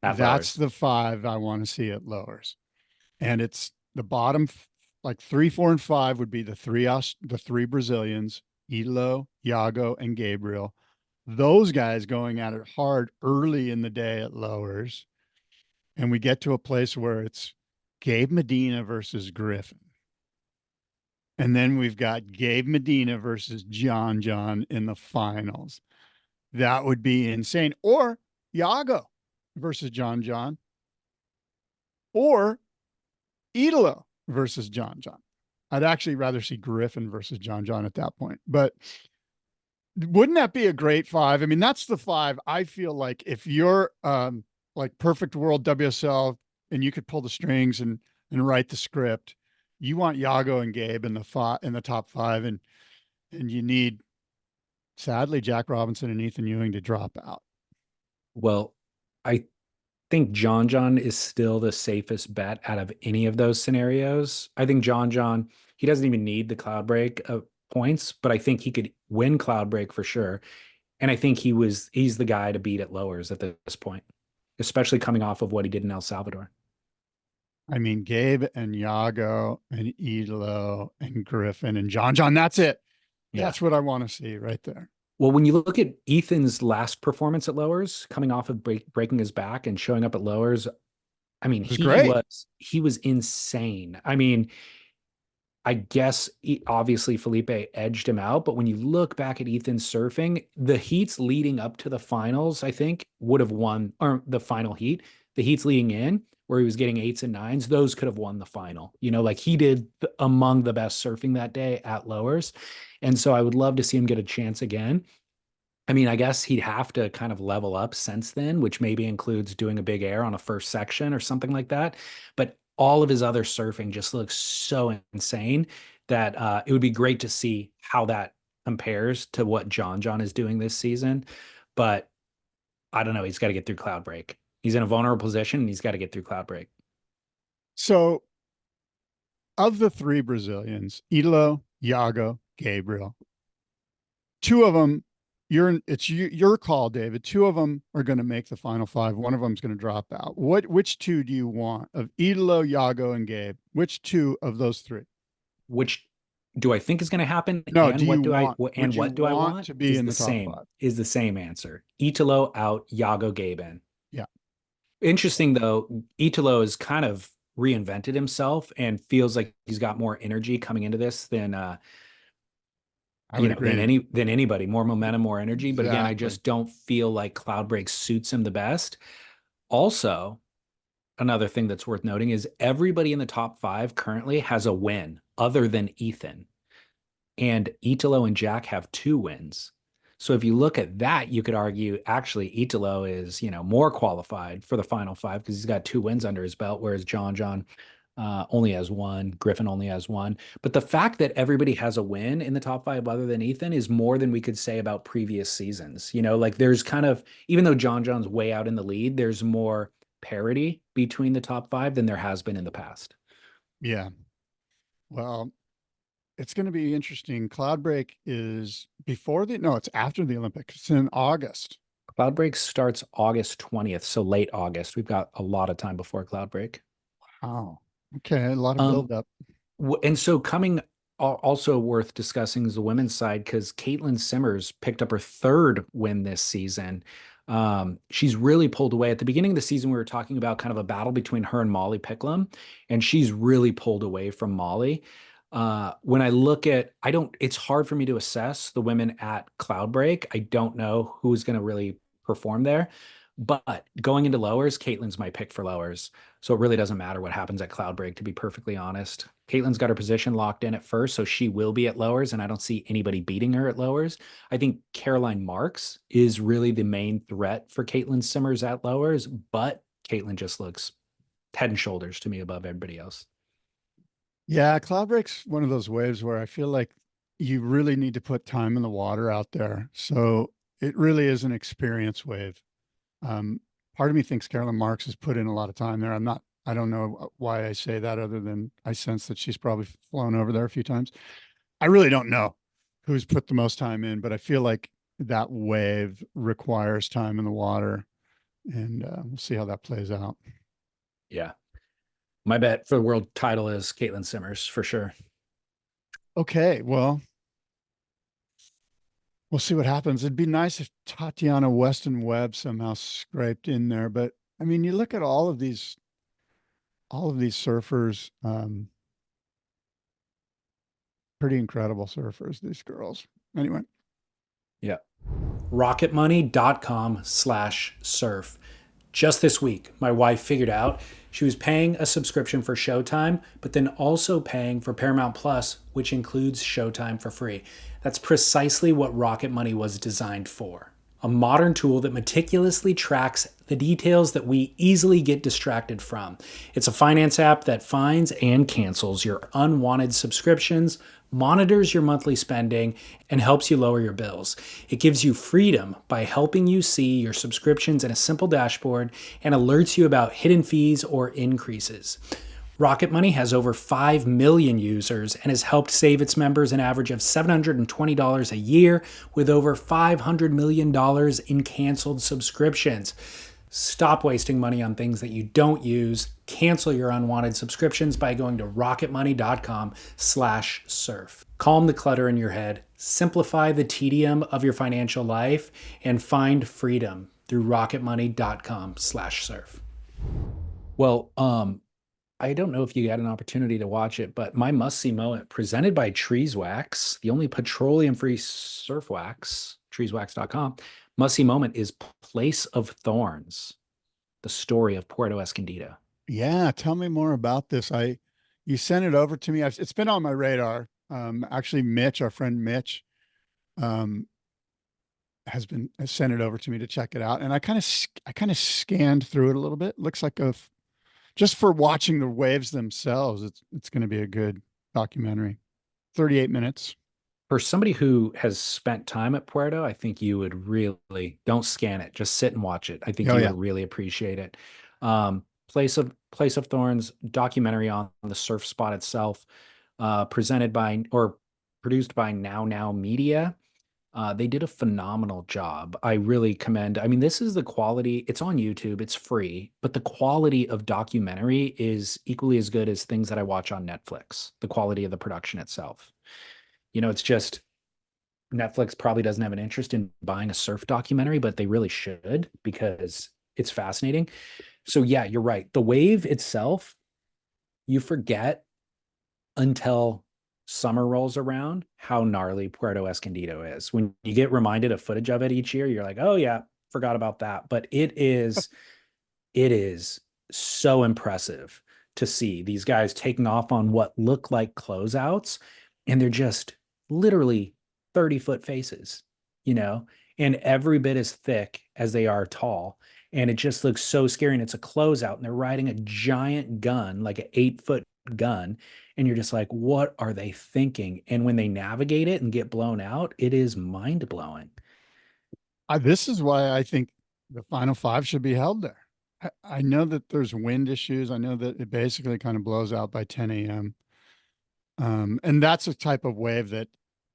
S2: That's the 5 I want to see at lowers. And it's the bottom, like 3, 4, and 5 would be the three Brazilians, Idolo, Yago, and Gabriel. Those guys going at it hard early in the day at lowers. And we get to a place where it's Gabe Medina versus Griffin. And then we've got Gabe Medina versus John in the finals. That would be insane. Or Yago versus John. Or Idolo versus John. I'd actually rather see Griffin versus John at that point. But wouldn't that be a great 5? I mean, that's the 5 I feel like if you're like Perfect World WSL and you could pull the strings and write the script, you want Yago and Gabe in the top 5, and you need, sadly, Jack Robinson and Ethan Ewing to drop out.
S1: Well, I think John is still the safest bet out of any of those scenarios. I think John, he doesn't even need the Cloudbreak points, but I think he could win Cloudbreak for sure. And I think he's the guy to beat at lowers at this point, especially coming off of what he did in El Salvador.
S2: I mean, Gabe and Yago and Idolo and Griffin and John, that's it. Yeah. That's what I want to see right there.
S1: Well, when you look at Ethan's last performance at lowers, coming off of breaking his back and showing up at lowers, I mean, he was insane. I mean, I guess obviously Felipe edged him out, but when you look back at Ethan's surfing, the heats leading up to the finals, I think would have won, or the final heat, the heats leading in where he was getting 8s and 9s, those could have won the final. Like he did among the best surfing that day at lowers. And so I would love to see him get a chance again. I mean, I guess he'd have to kind of level up since then, which maybe includes doing a big air on a first section or something like that. But all of his other surfing just looks so insane that it would be great to see how that compares to what John is doing this season. But I don't know. He's got to get through Cloudbreak. He's in a vulnerable position and he's got to get through Cloudbreak.
S2: So of the 3 Brazilians, Idolo, Yago, Gabriel, 2 of them, it's your call, David. 2 of them are going to make the final 5. One of them is going to drop out. Which 2 do you want of Idolo, Yago, and Gabe? Which 2 of those 3?
S1: Which do I think is going to happen?
S2: No,
S1: and what do I want
S2: to be in the top 5?
S1: Is the same answer. Italo out, Yago, Gabe in.
S2: Yeah.
S1: Interesting though, Italo has kind of reinvented himself and feels like he's got more energy coming into this than
S2: I would agree.
S1: than anybody, more momentum, more energy. But again, I
S2: Exactly.
S1: just don't feel like Cloudbreak suits him the best. Also, another thing that's worth noting is everybody in the top 5 currently has a win other than Ethan. And Italo and Jack have 2 wins. So if you look at that, you could argue actually Italo is, more qualified for the final 5 because he's got 2 wins under his belt, whereas John only has 1, Griffin only has 1. But the fact that everybody has a win in the top 5 other than Ethan is more than we could say about previous seasons. Like there's kind of, even though John's way out in the lead, there's more parity between the top 5 than there has been in the past.
S2: Yeah. Well, it's going to be interesting. Cloudbreak is it's after the Olympics. It's in August.
S1: Cloudbreak starts August 20th, so late August. We've got a lot of time before Cloudbreak.
S2: Wow. Okay. A lot of buildup.
S1: And so also worth discussing is the women's side because Caitlin Simmers picked up her 3rd win this season. She's really pulled away. At the beginning of the season, we were talking about kind of a battle between her and Molly Picklum, and she's really pulled away from Molly. When I look at, it's hard for me to assess the women at Cloudbreak. I don't know who's going to really perform there. But going into lowers, Caitlin's my pick for lowers. So it really doesn't matter what happens at Cloudbreak, to be perfectly honest. Caitlin's got her position locked in at first, so she will be at lowers, and I don't see anybody beating her at lowers. I think Caroline Marks is really the main threat for Caitlin Simmers at lowers, but Caitlin just looks head and shoulders to me above everybody else.
S2: Yeah, Cloudbreak's one of those waves where I feel like you really need to put time in the water out there. So it really is an experience wave. Part of me thinks Carolyn Marks has put in a lot of time there. I don't know why I say that other than I sense that she's probably flown over there a few times. I really don't know who's put the most time in, but I feel like that wave requires time in the water, and we'll see how that plays out.
S1: Yeah. My bet for the world title is Caitlin Simmers for sure.
S2: Okay, well, we'll see what happens. It'd be nice if Tatiana Weston Webb somehow scraped in there, but I mean, you look at all of these surfers, pretty incredible surfers, these girls. Anyway.
S1: Yeah. Rocketmoney.com/surf. Just this week, my wife figured out she was paying a subscription for Showtime, but then also paying for Paramount Plus, which includes Showtime for free. That's precisely what Rocket Money was designed for. A modern tool that meticulously tracks the details that we easily get distracted from. It's a finance app that finds and cancels your unwanted subscriptions, monitors your monthly spending, and helps you lower your bills. It gives you freedom by helping you see your subscriptions in a simple dashboard and alerts you about hidden fees or increases. Rocket Money has over 5 million users and has helped save its members an average of $720 a year with over $500 million in canceled subscriptions. Stop wasting money on things that you don't use. Cancel your unwanted subscriptions by going to rocketmoney.com/surf. Calm the clutter in your head, simplify the tedium of your financial life, and find freedom through rocketmoney.com/surf. Well, I don't know if you had an opportunity to watch it, but my must-see moment presented by Treeswax, the only petroleum-free surf wax, treeswax.com, must-see moment is Place of Thorns, the story of Puerto Escondido.
S2: Yeah, tell me more about this. You sent it over to me. It's been on my radar. Actually, Mitch, our friend Mitch, has sent it over to me to check it out, and I kind of scanned through it a little bit. Looks like just for watching the waves themselves, it's going to be a good documentary. 38 minutes.
S1: For somebody who has spent time at Puerto, I think you would really, don't scan it, just sit and watch it. I think you would really appreciate it. Place of Thorns documentary on the surf spot itself, presented by or produced by Now Media. They did a phenomenal job. I really commend. I mean, this is the quality. It's on YouTube. It's free, but the quality of documentary is equally as good as things that I watch on Netflix. The quality of the production itself. It's just Netflix probably doesn't have an interest in buying a surf documentary, but they really should because it's fascinating. So yeah, you're right. The wave itself, you forget until summer rolls around, how gnarly Puerto Escondido is. When you get reminded of footage of it each year, you're like, oh yeah, forgot about that. But it is so impressive to see these guys taking off on what look like closeouts, and they're just literally 30-foot faces, you know, and every bit as thick as they are tall. And it just looks so scary. And it's a closeout, and they're riding a giant gun, like an 8-foot gun. And you're just like, what are they thinking? And when they navigate it and get blown out, it is mind blowing.
S2: This is why I think the final five should be held there. I know that there's wind issues. I know that it basically kind of blows out by 10 a.m. And that's a type of wave that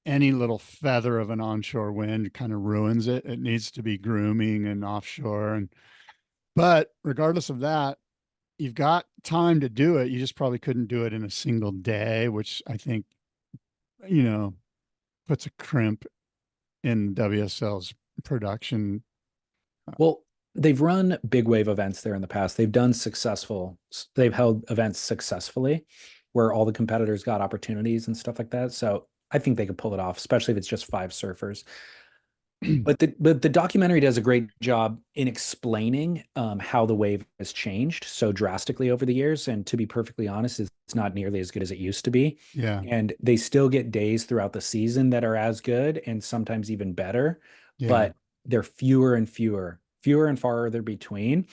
S2: any little feather of an onshore wind kind of ruins it. It needs to be grooming and offshore. But regardless of that, you've got time to do it. You just probably couldn't do it in a single day, which I think, puts a crimp in WSL's production.
S1: Well, they've run big wave events there in the past. They've held events successfully where all the competitors got opportunities and stuff like that. So I think they could pull it off, especially if it's just 5 surfers. But the documentary does a great job in explaining how the wave has changed so drastically over the years. And to be perfectly honest, it's not nearly as good as it used to be.
S2: Yeah.
S1: And they still get days throughout the season that are as good and sometimes even better,
S2: Yeah.
S1: but they're fewer and farther between.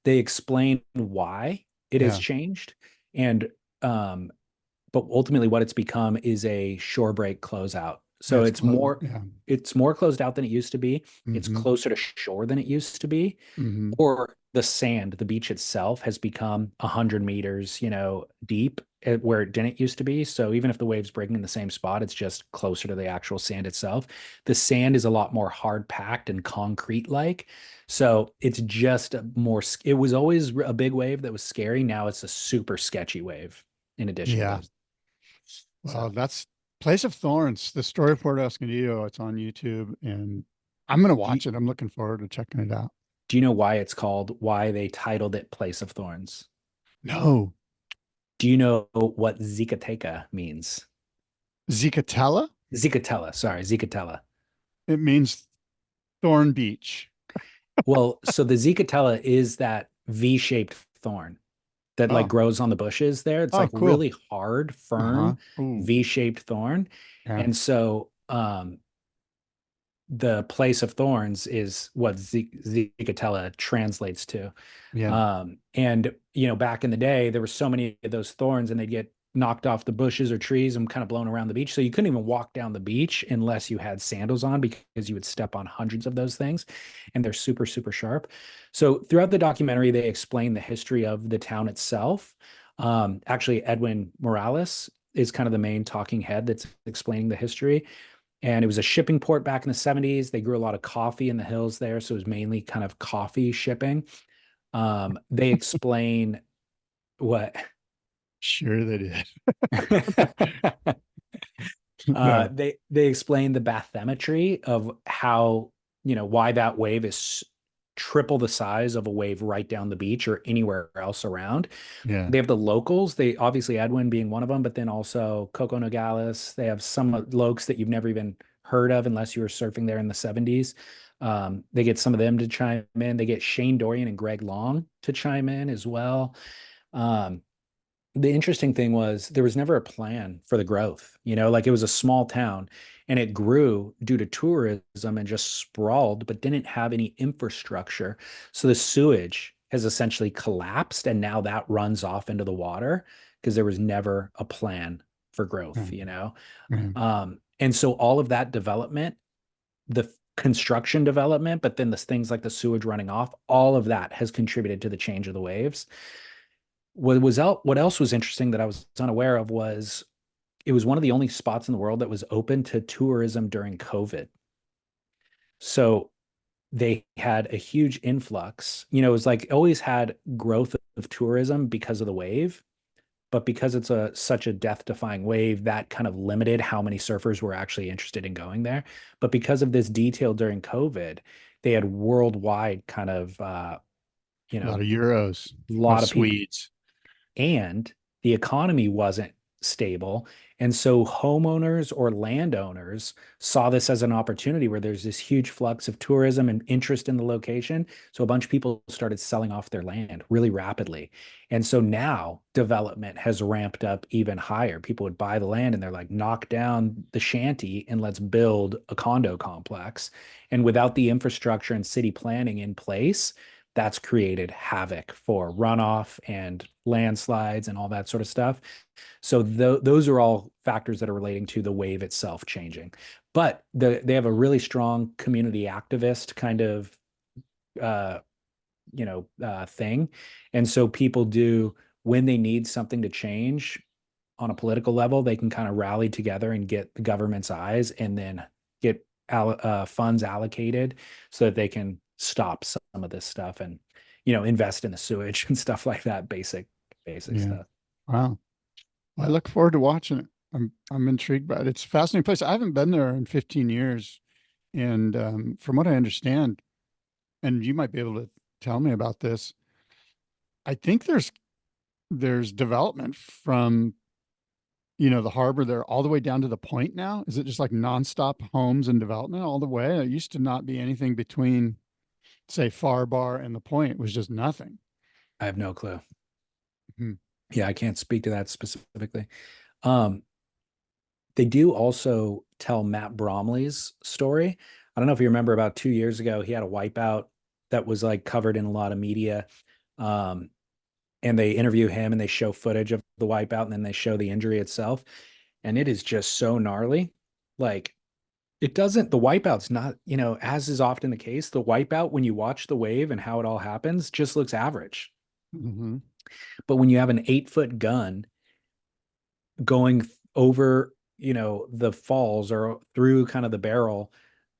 S1: They explain why it has
S2: Yeah.
S1: changed. And but ultimately what it's become is a shore break closeout. So
S2: It's
S1: it's more
S2: yeah.
S1: it's more closed out than it used to be. It's
S2: Mhm.
S1: closer to shore than it used to be.
S2: Mhm.
S1: Or the sand, the beach itself has become 100 meters, deep where it didn't used to be. So even if the wave's breaking in the same spot, it's just closer to the actual sand itself. The sand is a lot more hard packed and concrete like. So it's just it was always a big wave that was scary. Now it's a super sketchy wave in addition to
S2: Yeah.
S1: those.
S2: Well,
S1: So
S2: that's Place of Thorns, the story of Puerto Escondido. It's on YouTube, and I'm going to
S1: do you,
S2: watch it. I'm looking forward to checking it out.
S1: do you know why they titled it Place of Thorns?
S2: No.
S1: Do you know what Zicateka means?
S2: Zicatella?
S1: Zicatella.
S2: It means Thorn Beach.
S1: Well, so the Zicatella is that V-shaped thorn that like
S2: Oh,
S1: grows on the bushes there. It's
S2: oh,
S1: like
S2: cool.
S1: really hard,
S2: Uh-huh.
S1: firm,
S2: Ooh,
S1: V-shaped thorn.
S2: yeah.
S1: And so the place of thorns is what Zicatella translates to.
S2: Yeah.
S1: And back in the day, there were so many of those thorns, and they'd get knocked off the bushes or trees and kind of blown around the beach. So you couldn't even walk down the beach unless you had sandals on, because you would step on hundreds of those things, and they're super, super sharp. So throughout the documentary, they explain the history of the town itself. Actually, Edwin Morales is kind of the main talking head that's explaining the history. And it was a shipping port back in the 70s. They grew a lot of coffee in the hills there. So it was mainly kind of coffee shipping. They explain what
S2: Sure they did.
S1: uh,
S2: No.
S1: they explain the bathymetry of how, why that wave is triple the size of a wave right down the beach or anywhere else around.
S2: Yeah.
S1: They have the locals. They obviously Edwin being one of them, but then also Coco Nogales. They have some lokes that you've never even heard of unless you were surfing there in the 70s. They get some of them to chime in. They get Shane Dorian and Greg Long to chime in as well. Um, the interesting thing was there was never a plan for the growth. Like it was a small town and it grew due to tourism and just sprawled, but didn't have any infrastructure. So the sewage has essentially collapsed, and now that runs off into the water because there was never a plan for growth,
S2: Yeah.
S1: And so all of that development, the construction development, but then the things like the sewage running off, all of that has contributed to the change of the waves. What else was interesting that I was unaware of was it was one of the only spots in the world that was open to tourism during COVID. So they had a huge influx. It was like always had growth of tourism because of the wave, but because it's such a death-defying wave, that kind of limited how many surfers were actually interested in going there. But because of this detail during COVID, they had worldwide kind of
S2: A lot of Euros,
S1: a
S2: a lot
S1: lot
S2: of
S1: of people,
S2: Swedes.
S1: and the economy wasn't stable. And so homeowners or landowners saw this as an opportunity where there's this huge flux of tourism and interest in the location. So a bunch of people started selling off their land really rapidly. And so now development has ramped up even higher. People would buy the land and they're like, knock down the shanty and let's build a condo complex. And without the infrastructure and city planning in place, that's created havoc for runoff and landslides and all that sort of stuff. So those are all factors that are relating to the wave itself changing. But they have a really strong community activist kind of thing. And so people do, when they need something to change on a political level, they can kind of rally together and get the government's eyes and then get funds allocated so that they can stop some of this stuff and, invest in the sewage and stuff like that. Basic stuff.
S2: Wow. I look forward to watching it. I'm intrigued by it. It's a fascinating place. I haven't been there in 15 years. And from what I understand, and you might be able to tell me about this, I think there's development from, the harbor there all the way down to the point now. Is it just like nonstop homes and development all the way? It used to not be anything between, say, Far Bar and the point. It was just nothing.
S1: I have no clue.
S2: Hmm.
S1: Yeah, I can't speak to that specifically. They do also tell Matt Bromley's story. I don't know if you remember, about 2 years ago, he had a wipeout that was like covered in a lot of media. And they interview him and they show footage of the wipeout and then they show the injury itself. And it is just so gnarly. Like, the wipeout's not, as is often the case, the wipeout, when you watch the wave and how it all happens, just looks average.
S2: Mm-hmm.
S1: But when you have an 8-foot gun going over, the falls or through kind of the barrel,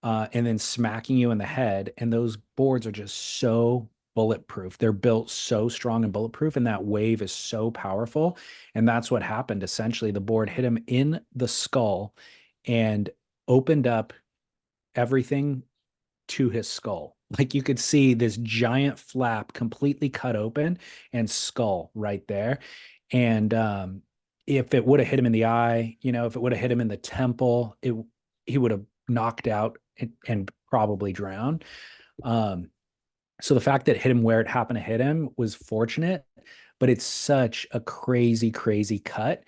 S1: and then smacking you in the head, and those boards are just so bulletproof. They're built so strong and bulletproof, and that wave is so powerful. And that's what happened. Essentially, the board hit him in the skull and opened up everything to his skull. Like, you could see this giant flap completely cut open and skull right there. And if it would have hit him in the eye, if it would have hit him in the temple, he would have knocked out and probably drowned. So the fact that it hit him where it happened to hit him was fortunate, but it's such a crazy, crazy cut.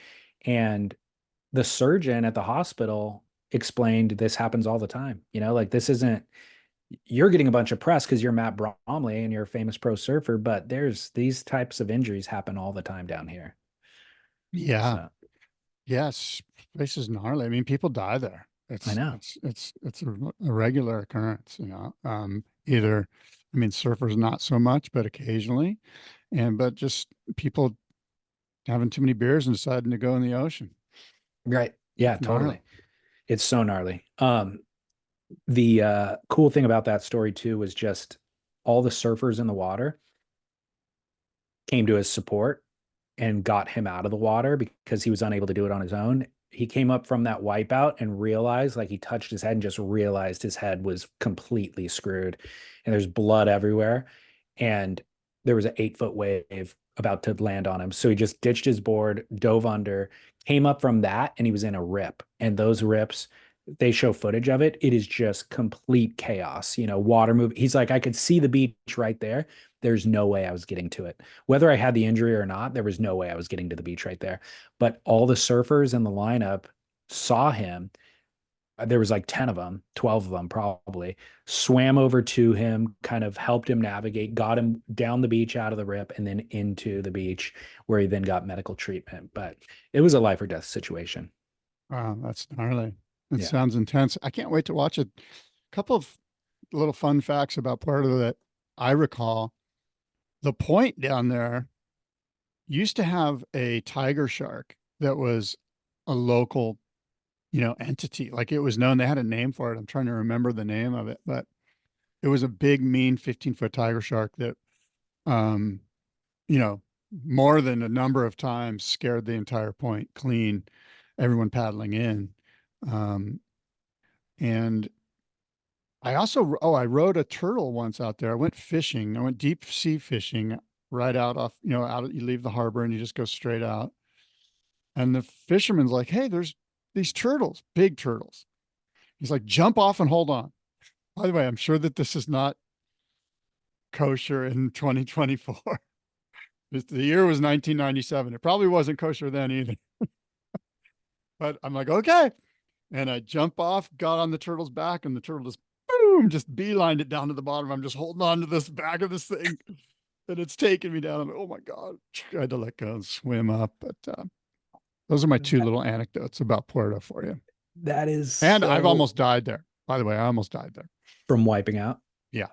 S1: And the surgeon at the hospital explained this happens all the time. Like, this isn't, you're getting a bunch of press because you're Matt Bromley and you're a famous pro surfer, but there's these types of injuries happen all the time down here.
S2: Yeah.
S1: So,
S2: Yes. Place is gnarly. I mean, people die there.
S1: I know.
S2: It's a regular occurrence, either, I mean, surfers, not so much, but occasionally. But just people having too many beers and deciding to go in the ocean.
S1: Right. Yeah,
S2: It's
S1: totally.
S2: gnarly.
S1: It's so gnarly. The cool thing about that story too was just all the surfers in the water came to his support and got him out of the water because he was unable to do it on his own. He came up from that wipeout and realized, like, he touched his head and just realized his head was completely screwed and there's blood everywhere. And there was an 8-foot wave about to land on him. So he just ditched his board, dove under, came up from that, and he was in a rip. And those rips, they show footage of it. It is just complete chaos, water move. He's like, I could see the beach right there. There's no way I was getting to it. Whether I had the injury or not, there was no way I was getting to the beach right there. But all the surfers in the lineup saw him. There was like 10 of them, 12 of them probably, swam over to him, kind of helped him navigate, got him down the beach out of the rip and then into the beach where he then got medical treatment. But it was a life or death situation.
S2: Wow, that's gnarly. It
S1: Yeah.
S2: sounds intense. I can't wait to watch it. A couple of little fun facts about Puerto that I recall. The point down there used to have a tiger shark that was a local, entity. Like, it was known, they had a name for it. I'm trying to remember the name of it, but it was a big, mean 15-foot tiger shark that, you know, more than a number of times scared the entire point clean, everyone paddling in. And I also, I rode a turtle once out there. I went fishing. I went deep sea fishing right out off, you leave the harbor and you just go straight out. And the fisherman's like, hey, there's these turtles, big turtles. He's like, jump off and hold on. By the way, I'm sure that this is not kosher in 2024. The year was 1997. It probably wasn't kosher then either. But I'm like, okay. And I jump off, got on the turtle's back, and the turtle just boom, just beelined it down to the bottom. I'm just holding on to this back of this thing, and it's taking me down. I'm like, oh my God. I had to let go and swim up. But those are my two little anecdotes about Puerto for you.
S1: That is
S2: And
S1: so
S2: I've almost died there. By the way, I almost died there.
S1: from wiping out.
S2: Yeah.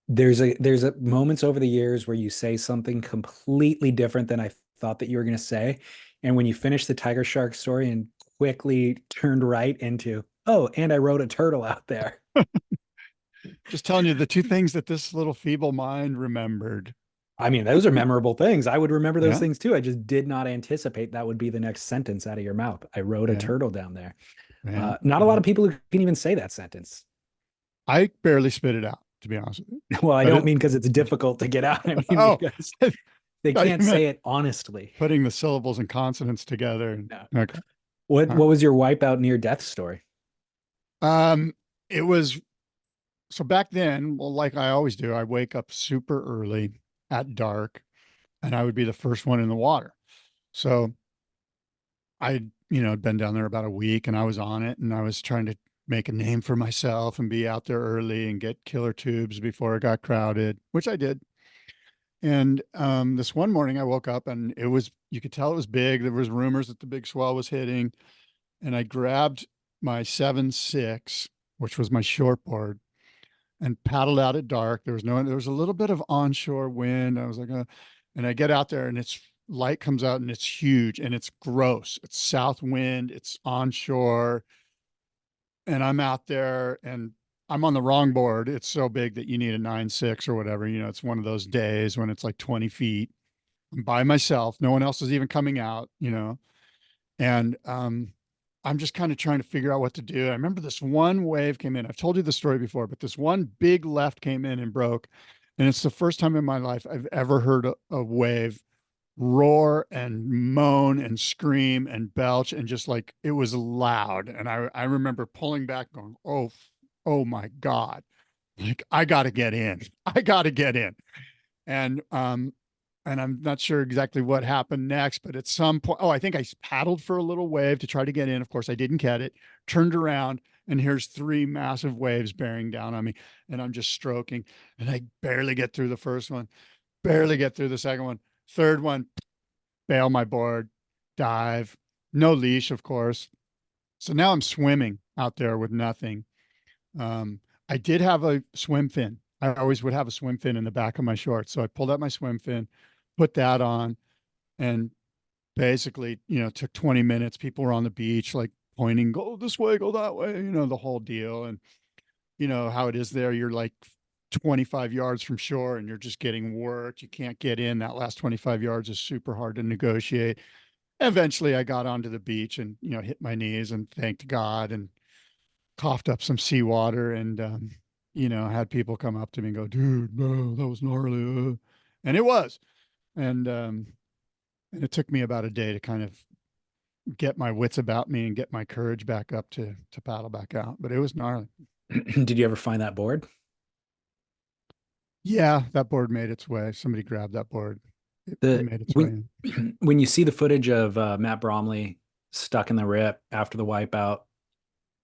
S1: There's a moments over the years where you say something completely different than I thought that you were going to say. And when you finish the tiger shark story and quickly turned right into, oh, and I wrote a turtle out there.
S2: Just telling you the two things that this little feeble mind remembered.
S1: I mean, those are memorable things. I would remember those
S2: Yeah.
S1: things too. I just did not anticipate that would be the next sentence out of your mouth. I wrote a
S2: Yeah.
S1: turtle down there.
S2: Yeah.
S1: Not a lot of people who can even say that sentence.
S2: I barely spit it out, to be honest with you.
S1: Well, I
S2: But
S1: don't mean because it's difficult to get out. I mean,
S2: Oh,
S1: because
S2: I
S1: they
S2: thought you
S1: can't
S2: meant
S1: say it honestly.
S2: putting the syllables and consonants together.
S1: No.
S2: Okay.
S1: What was your wipeout near death story?
S2: It was so back then, well, like I always do, I wake up super early at dark and I would be the first one in the water. So I, had been down there about a week and I was on it and I was trying to make a name for myself and be out there early and get killer tubes before it got crowded, which I did. And this one morning I woke up and you could tell it was big. There was rumors that the big swell was hitting. And I grabbed my 7.6, which was my shortboard, and paddled out at dark. There was a little bit of onshore wind. I was like, and I get out there and it's light comes out and it's huge and it's gross. It's south wind, it's onshore. And I'm out there and I'm on the wrong board. It's so big that you need a 9.6 or whatever. It's one of those days when it's like 20 feet. I'm by myself. No one else is even coming out, and I'm just kind of trying to figure out what to do. I remember this one wave came in. I've told you the story before, but this one big left came in and broke. And it's the first time in my life I've ever heard a wave roar and moan and scream and belch and just like it was loud. And I remember pulling back going, oh my God. Like I gotta get in. I gotta get in. And I'm not sure exactly what happened next, but at some point, I think I paddled for a little wave to try to get in. Of course, I didn't get it, turned around, and here's 3 massive waves bearing down on me. And I'm just stroking, and I barely get through the first one, barely get through the second one, third one, bail my board, dive, no leash, of course. So now I'm swimming out there with nothing. I did have a swim fin. I always would have a swim fin in the back of my shorts. So I pulled out my swim fin, put that on, and basically, took 20 minutes. People were on the beach, like pointing, go this way, go that way, the whole deal. And you know how it is there. You're like 25 yards from shore and you're just getting worked. You can't get in. That last 25 yards is super hard to negotiate. Eventually I got onto the beach and, hit my knees and thanked God and coughed up some seawater and, had people come up to me and go, dude, no, that was gnarly. And it was. And it took me about a day to kind of get my wits about me and get my courage back up to paddle back out. But it was gnarly.
S1: Did you ever find that board?
S2: Yeah, that board made its way. Somebody grabbed that board. It made its way in.
S1: When you see the footage of Matt Bromley stuck in the rip after the wipeout,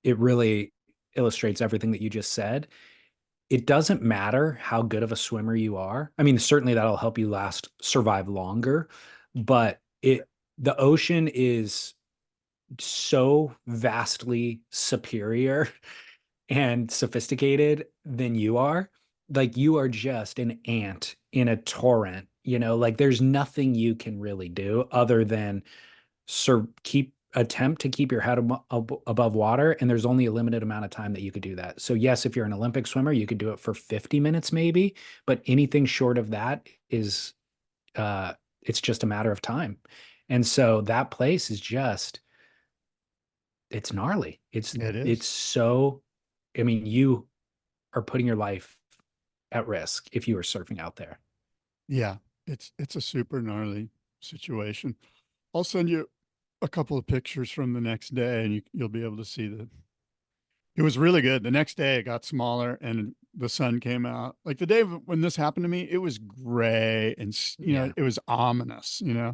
S1: it really illustrates everything that you just said. It doesn't matter how good of a swimmer you are. I mean, certainly that'll help you survive longer, but the ocean is so vastly superior and sophisticated than you are. Like you are just an ant in a torrent, like there's nothing you can really do other than attempt to keep your head above water. And there's only a limited amount of time that you could do that. So yes, if you're an Olympic swimmer, you could do it for 50 minutes maybe, but anything short of that is, it's just a matter of time. And so that place is it's gnarly.
S2: It is.
S1: It's so, I mean, you are putting your life at risk if you were surfing out there.
S2: Yeah, it's a super gnarly situation. I'll send you a couple of pictures from the next day, and you'll be able to see that it was really good. The next day it got smaller and the sun came out. Like the day when this happened to me, it was gray and,
S1: Yeah.
S2: it was ominous,
S1: Yeah.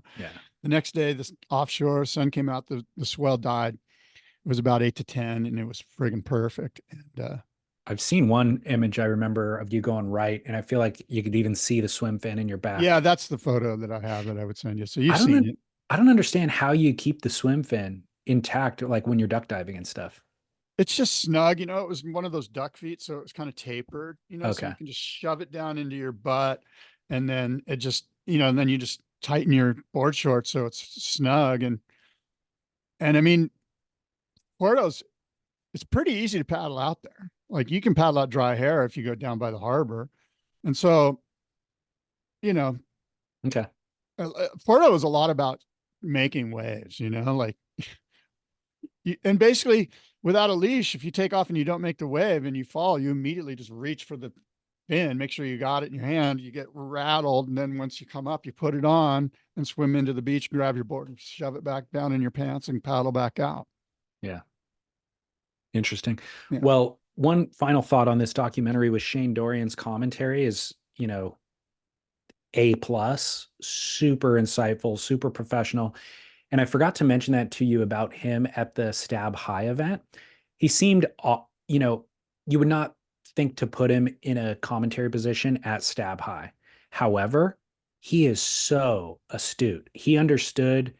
S2: The next day, this offshore sun came out, the swell died. It was about 8 to 10 and it was friggin' perfect. And,
S1: I've seen one image I remember of you going right, and I feel like you could even see the swim fin in your back.
S2: yeah, that's the photo that I have that I would send you. So you've
S1: I don't
S2: seen
S1: know.
S2: it.
S1: I don't understand how you keep the swim fin intact, like when you're duck diving and stuff.
S2: It's just snug, it was one of those duck feet. So it was kind of tapered, so
S1: Okay.
S2: you can just shove it down into your butt and then it just, and then you just tighten your board shorts so it's snug. And I mean, Puerto's, it's pretty easy to paddle out there. Like you can paddle out dry hair if you go down by the harbor. And so, you know,
S1: Okay.
S2: Puerto is a lot about making waves, like, and basically without a leash, if you take off and you don't make the wave and you fall, you immediately just reach for the fin, make sure you got it in your hand, you get rattled. And then once you come up, you put it on and swim into the beach, grab your board and shove it back down in your pants and paddle back out.
S1: Yeah. Interesting.
S2: Yeah.
S1: Well, one final thought on this documentary was Shane Dorian's commentary is, A plus, super insightful, super professional. And I forgot to mention that to you about him at the Stab High event. He seemed, you would not think to put him in a commentary position at Stab High. However, he is so astute. He understood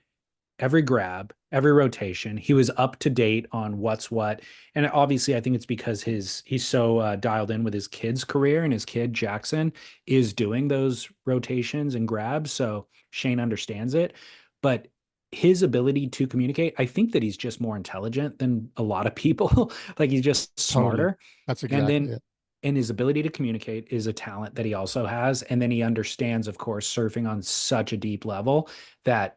S1: every grab, every rotation. He was up to date on what's what. And obviously, I think it's because he's so dialed in with his kid's career, and his kid, Jackson, is doing those rotations and grabs. So Shane understands it. But his ability to communicate, I think that he's just more intelligent than a lot of people. Like he's just
S2: Totally.
S1: smarter.
S2: That's
S1: And
S2: exactly
S1: then
S2: it.
S1: and his ability to communicate is a talent that he also has. And then he understands, of course, surfing on such a deep level that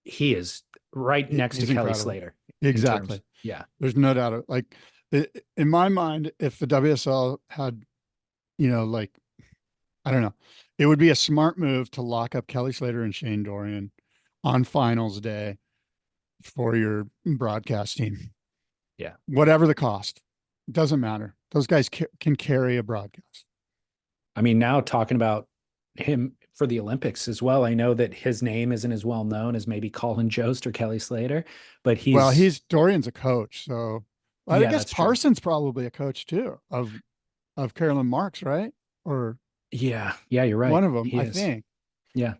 S1: he is right next to
S2: He's
S1: Kelly
S2: incredible.
S1: Slater.
S2: Exactly.
S1: Yeah.
S2: There's no doubt. Like in my mind, if the WSL had, like, I don't know, it would be a smart move to lock up Kelly Slater and Shane Dorian on finals day for your broadcast team.
S1: Yeah.
S2: Whatever the cost, it doesn't matter. Those guys can carry a broadcast.
S1: I mean, now talking about him for the Olympics as well, I know that his name isn't as well known as maybe Colin Jost or Kelly Slater, but
S2: he's Dorian's a coach. So I
S1: yeah,
S2: guess
S1: that's true.
S2: Parsons probably a coach too of Carolyn Marks, right? Or
S1: yeah, you're right.
S2: one of them,
S1: He
S2: I
S1: is.
S2: think.
S1: Yeah.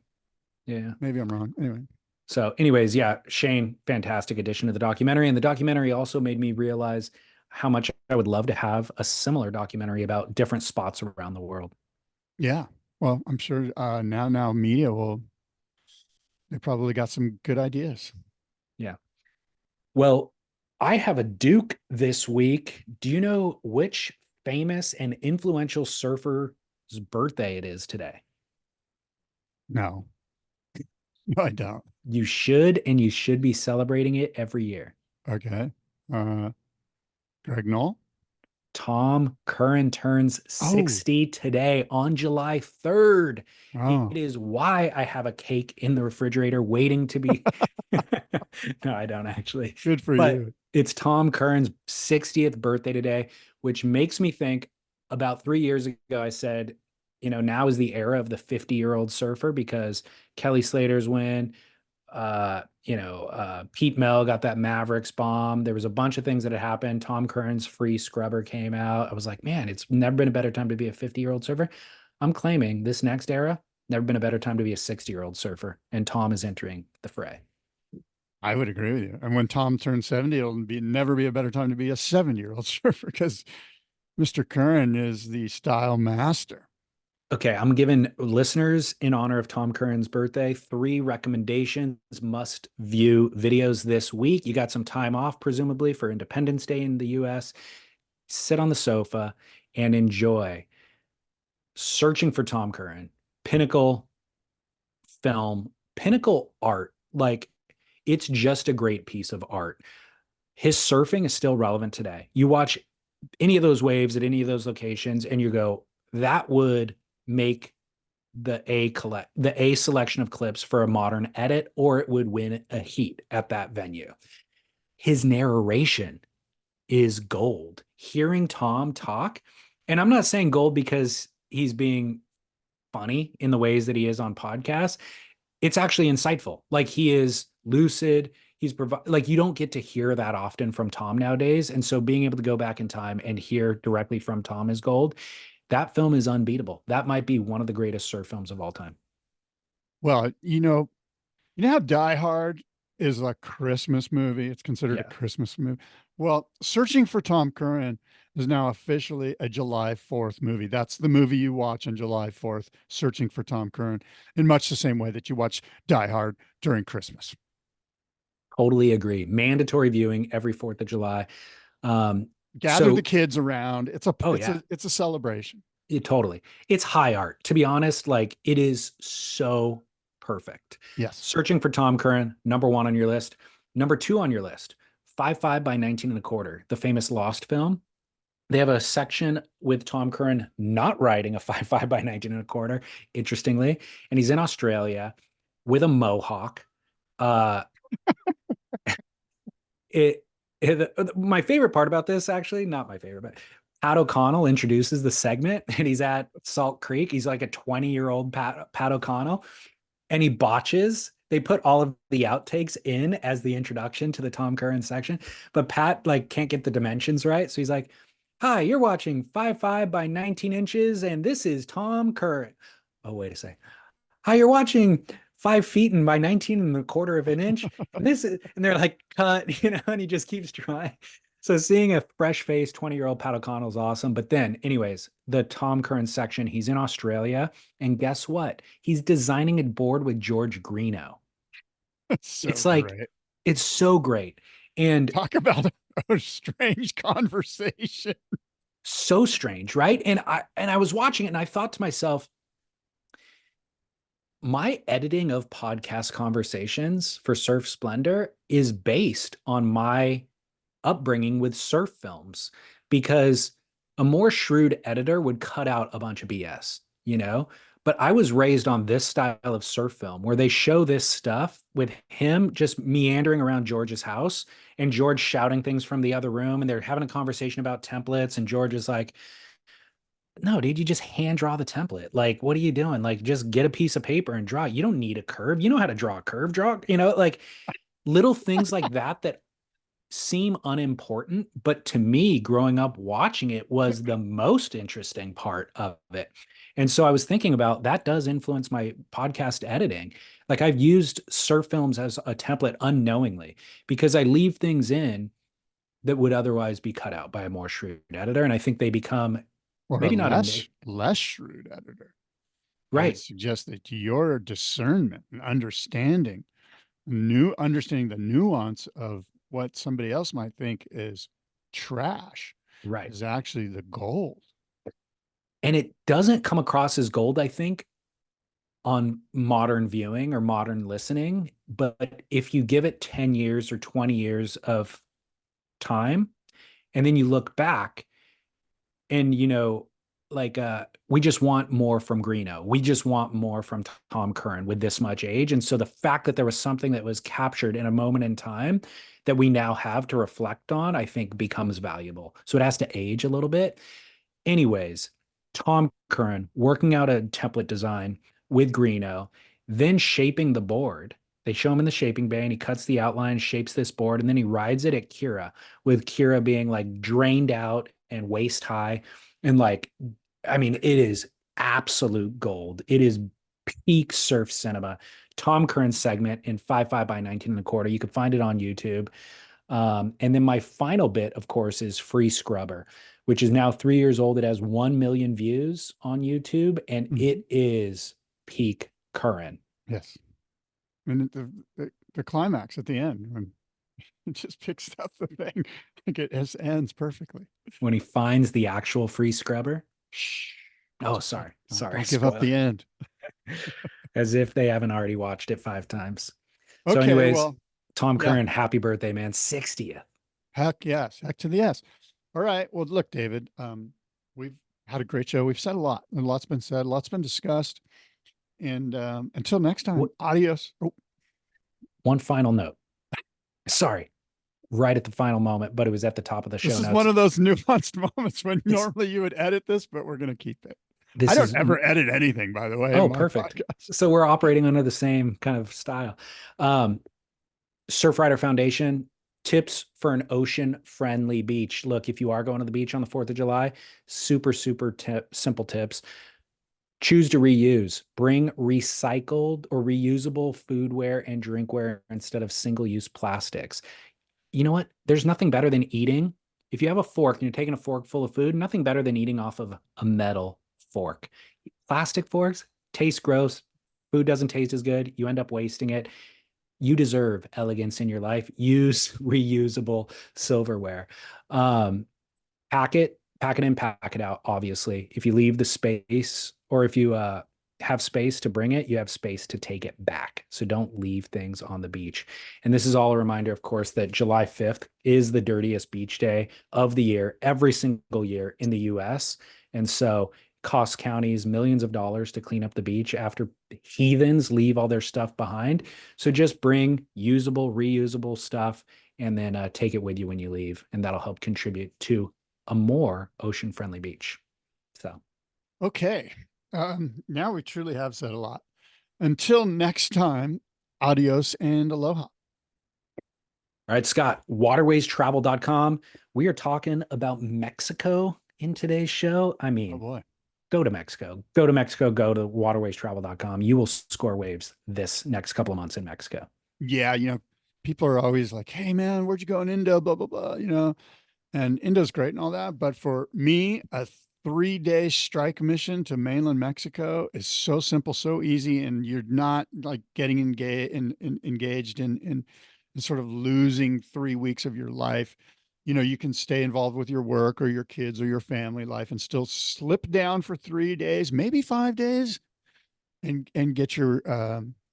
S2: Maybe I'm wrong. Anyway.
S1: So anyways, yeah, Shane, fantastic addition to the documentary. And the documentary also made me realize how much I would love to have a similar documentary about different spots around the world.
S2: Yeah. Well, I'm sure now media they probably got some good ideas.
S1: Yeah. Well, I have a Duke this week. Do you know which famous and influential surfer's birthday it is today?
S2: No. No, I don't.
S1: You should, and you should be celebrating it every year.
S2: Okay. Greg Knoll.
S1: Tom Curren turns 60 today on July 3rd.
S2: Oh.
S1: It is why I have a cake in the refrigerator waiting to be. No, I don't actually.
S2: Good for
S1: But
S2: you.
S1: it's Tom Curren's 60th birthday today, which makes me think about 3 years ago, I said, now is the era of the 50-year-old surfer because Kelly Slater's win. Pete Mel got that Mavericks bomb. There was a bunch of things that had happened. Tom Curren's free scrubber came out. I was like, man, it's never been a better time to be a 50-year-old surfer. I'm claiming this next era, never been a better time to be a 60-year-old surfer. And Tom is entering the fray.
S2: I would agree with you. And when Tom turns 70, it'll never be a better time to be a 7-year-old surfer because Mr. Curren is the style master.
S1: Okay, I'm giving listeners, in honor of Tom Curren's birthday, 3 recommendations, must view videos this week. You got some time off, presumably, for Independence Day in the US. Sit on the sofa and enjoy Searching for Tom Curren, pinnacle film, pinnacle art. Like, it's just a great piece of art. His surfing is still relevant today. You watch any of those waves at any of those locations and you go, that would make the A selection of clips for a modern edit, or it would win a heat at that venue. His narration is gold. Hearing Tom talk, and I'm not saying gold because he's being funny in the ways that he is on podcasts. It's actually insightful. Like, he is lucid. Like, you don't get to hear that often from Tom nowadays. And so being able to go back in time and hear directly from Tom is gold. That film is unbeatable. That might be one of the greatest surf films of all time.
S2: Well, you know how Die Hard is a Christmas movie? It's considered a
S1: Yeah.
S2: Christmas movie. Well, Searching for Tom Curren is now officially a July 4th movie. That's the movie you watch on July 4th, Searching for Tom Curren, in much the same way that you watch Die Hard during Christmas.
S1: Totally agree. Mandatory viewing every 4th of July.
S2: Gather the kids around. It's
S1: Oh yeah,
S2: a celebration.
S1: totally. It's high art. To be honest, like, it is so perfect.
S2: Yes.
S1: Searching for Tom Curren, number 1 on your list. Number 2 on your list, 5'5" by 19 and a quarter, the famous Lost film. They have a section with Tom Curren not riding a 5'5" by 19 and a quarter, interestingly. And he's in Australia with a mohawk. Uh, my favorite part about this, actually, not my favorite, but Pat O'Connell introduces the segment, and he's at Salt Creek. He's like a 20-year-old Pat O'Connell, and he botches. They put all of the outtakes in as the introduction to the Tom Curren section, but Pat like can't get the dimensions right. So he's like, "Hi, you're watching 5'5" by 19 inches, and this is Tom Curren." Oh, wait a second. "Hi, you're watching 5 feet and by 19 and a quarter of an inch. And they're like, cut, and he just keeps trying. So seeing a fresh faced 20-year-old Pat O'Connell is awesome. But then, anyways, the Tom Curren section, he's in Australia. And guess what? He's designing a board with George Greeno. It's like,
S2: great.
S1: it's so great. And
S2: Talk about a strange conversation.
S1: so strange, right? And I was watching it and I thought to myself, my editing of podcast conversations for Surf Splendor is based on my upbringing with surf films, because a more shrewd editor would cut out a bunch of BS, But I was raised on this style of surf film where they show this stuff with him just meandering around George's house and George shouting things from the other room, and they're having a conversation about templates, and George is like, "No, dude, you just hand draw the template. Like, what are you doing? Like, just get a piece of paper and draw. You don't need a curve. You know how to draw a curve, like little things like that seem unimportant. But to me, growing up watching it was the most interesting part of it. And so I was thinking about that does influence my podcast editing. Like, I've used surf films as a template unknowingly because I leave things in that would otherwise be cut out by a more shrewd editor. And I think they become
S2: Or
S1: maybe
S2: a
S1: not
S2: less shrewd editor. I would
S1: right.
S2: suggest that your discernment and understanding the nuance of what somebody else might think is trash
S1: Right.
S2: is actually the gold.
S1: And it doesn't come across as gold, I think, on modern viewing or modern listening. But if you give it 10 years or 20 years of time, and then you look back and, we just want more from Greeno. We just want more from Tom Curren with this much age. And so the fact that there was something that was captured in a moment in time that we now have to reflect on, I think becomes valuable. So it has to age a little bit. Anyways, Tom Curren working out a template design with Greeno, then shaping the board. They show him in the shaping bay and he cuts the outline, shapes this board, and then he rides it at Kira, with Kira being like drained out and waist high. And like, I mean, it is absolute gold. It is peak surf cinema. Tom Curren's segment in 5'5" by 19 and a quarter. You can find it on YouTube. And then my final bit, of course, is Free Scrubber, which is now 3 years old. It has 1 million views on YouTube, and it is peak Curren.
S2: Yes. And the climax at the end, when it just picks up the thing, like it ends perfectly.
S1: When he finds the actual free scrubber.
S2: Shh.
S1: Oh, sorry.
S2: Don't give up the end.
S1: As if they haven't already watched it 5 times.
S2: Okay,
S1: so anyways,
S2: well,
S1: Tom Curren, happy birthday, man. 60th.
S2: Heck yes. Heck to the yes. All right. Well, look, David, we've had a great show. We've said a lot, and a lot's been said, a lot's been discussed. And until next time,
S1: What-
S2: adios. Oh,
S1: One final note. Sorry, right at the final moment, but it was at the top of the show
S2: this is
S1: notes.
S2: one of those nuanced moments when
S1: This-
S2: normally you would edit this, but we're going to keep it.
S1: This
S2: I don't
S1: is
S2: ever edit anything, by the way.
S1: Oh,
S2: in my
S1: perfect.
S2: podcast.
S1: So we're operating under the same kind of style. Surfrider Foundation tips for an ocean-friendly beach. Look, if you are going to the beach on the 4th of July, super simple tips. Choose to reuse. Bring recycled or reusable foodware and drinkware instead of single-use plastics. You know what? There's nothing better than eating. If you have a fork and you're taking a fork full of food, nothing better than eating off of a metal fork. Plastic forks taste gross. Food doesn't taste as good. You end up wasting it. You deserve elegance in your life. Use reusable silverware. Pack it in, pack it out. Obviously, if you leave the space or if you have space to bring it, you have space to take it back. So don't leave things on the beach. And this is all a reminder, of course, that July 5th is the dirtiest beach day of the year, every single year in the US. And so costs counties millions of dollars to clean up the beach after heathens leave all their stuff behind. So just bring usable, reusable stuff and then take it with you when you leave. And that'll help contribute to a more ocean-friendly beach. So,
S2: Okay. Now we truly have said a lot. Until next time, adios and aloha.
S1: all right, Scott, waterwaystravel.com. We are talking about Mexico in today's show. I
S2: Oh
S1: mean,
S2: boy.
S1: go to Mexico. Go to Mexico. Go to waterwaystravel.com. You will score waves this next couple of months in Mexico.
S2: Yeah, people are always like, "Hey man, where'd you go in Indo?" Blah blah blah. And Indo's great and all that, but for me, a 3-day strike mission to mainland Mexico is so simple, so easy, and you're not like getting engaged in sort of losing 3 weeks of your life. You can stay involved with your work or your kids or your family life and still slip down for 3 days, maybe 5 days, and get your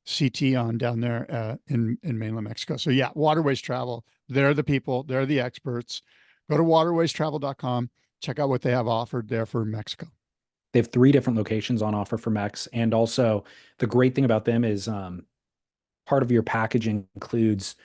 S2: CT on down there in mainland Mexico. So yeah, Waterways Travel, they're the people, they're the experts. Go to waterwaystravel.com, check out what they have offered there for Mexico.
S1: They have 3 different locations on offer for Mex. And also the great thing about them is part of your package includes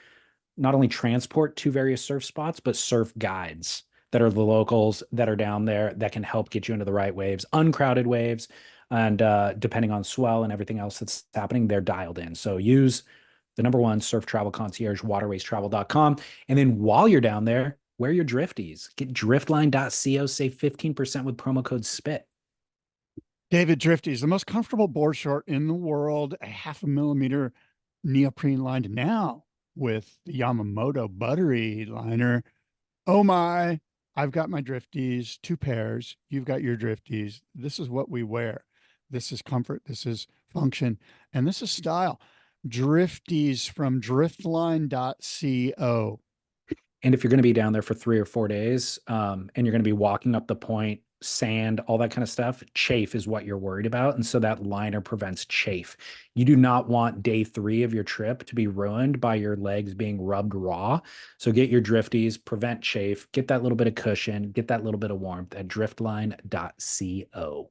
S1: not only transport to various surf spots, but surf guides that are the locals that are down there that can help get you into the right waves, uncrowded waves. And depending on swell and everything else that's happening, they're dialed in. So use the #1 surf travel concierge, waterwaystravel.com. And then while you're down there, wear your drifties. Get driftline.co, save 15% with promo code SPIT.
S2: David Drifties, the most comfortable board short in the world, a 0.5 mm neoprene lined now with the Yamamoto buttery liner. Oh my, I've got my drifties, 2 pairs. You've got your drifties. This is what we wear. This is comfort. This is function. And this is style. Drifties from driftline.co.
S1: And if you're going to be down there for 3 or 4 days, and you're going to be walking up the point, sand, all that kind of stuff, chafe is what you're worried about. And so that liner prevents chafe. You do not want day 3 of your trip to be ruined by your legs being rubbed raw. So get your drifties, prevent chafe, get that little bit of cushion, get that little bit of warmth at driftline.co.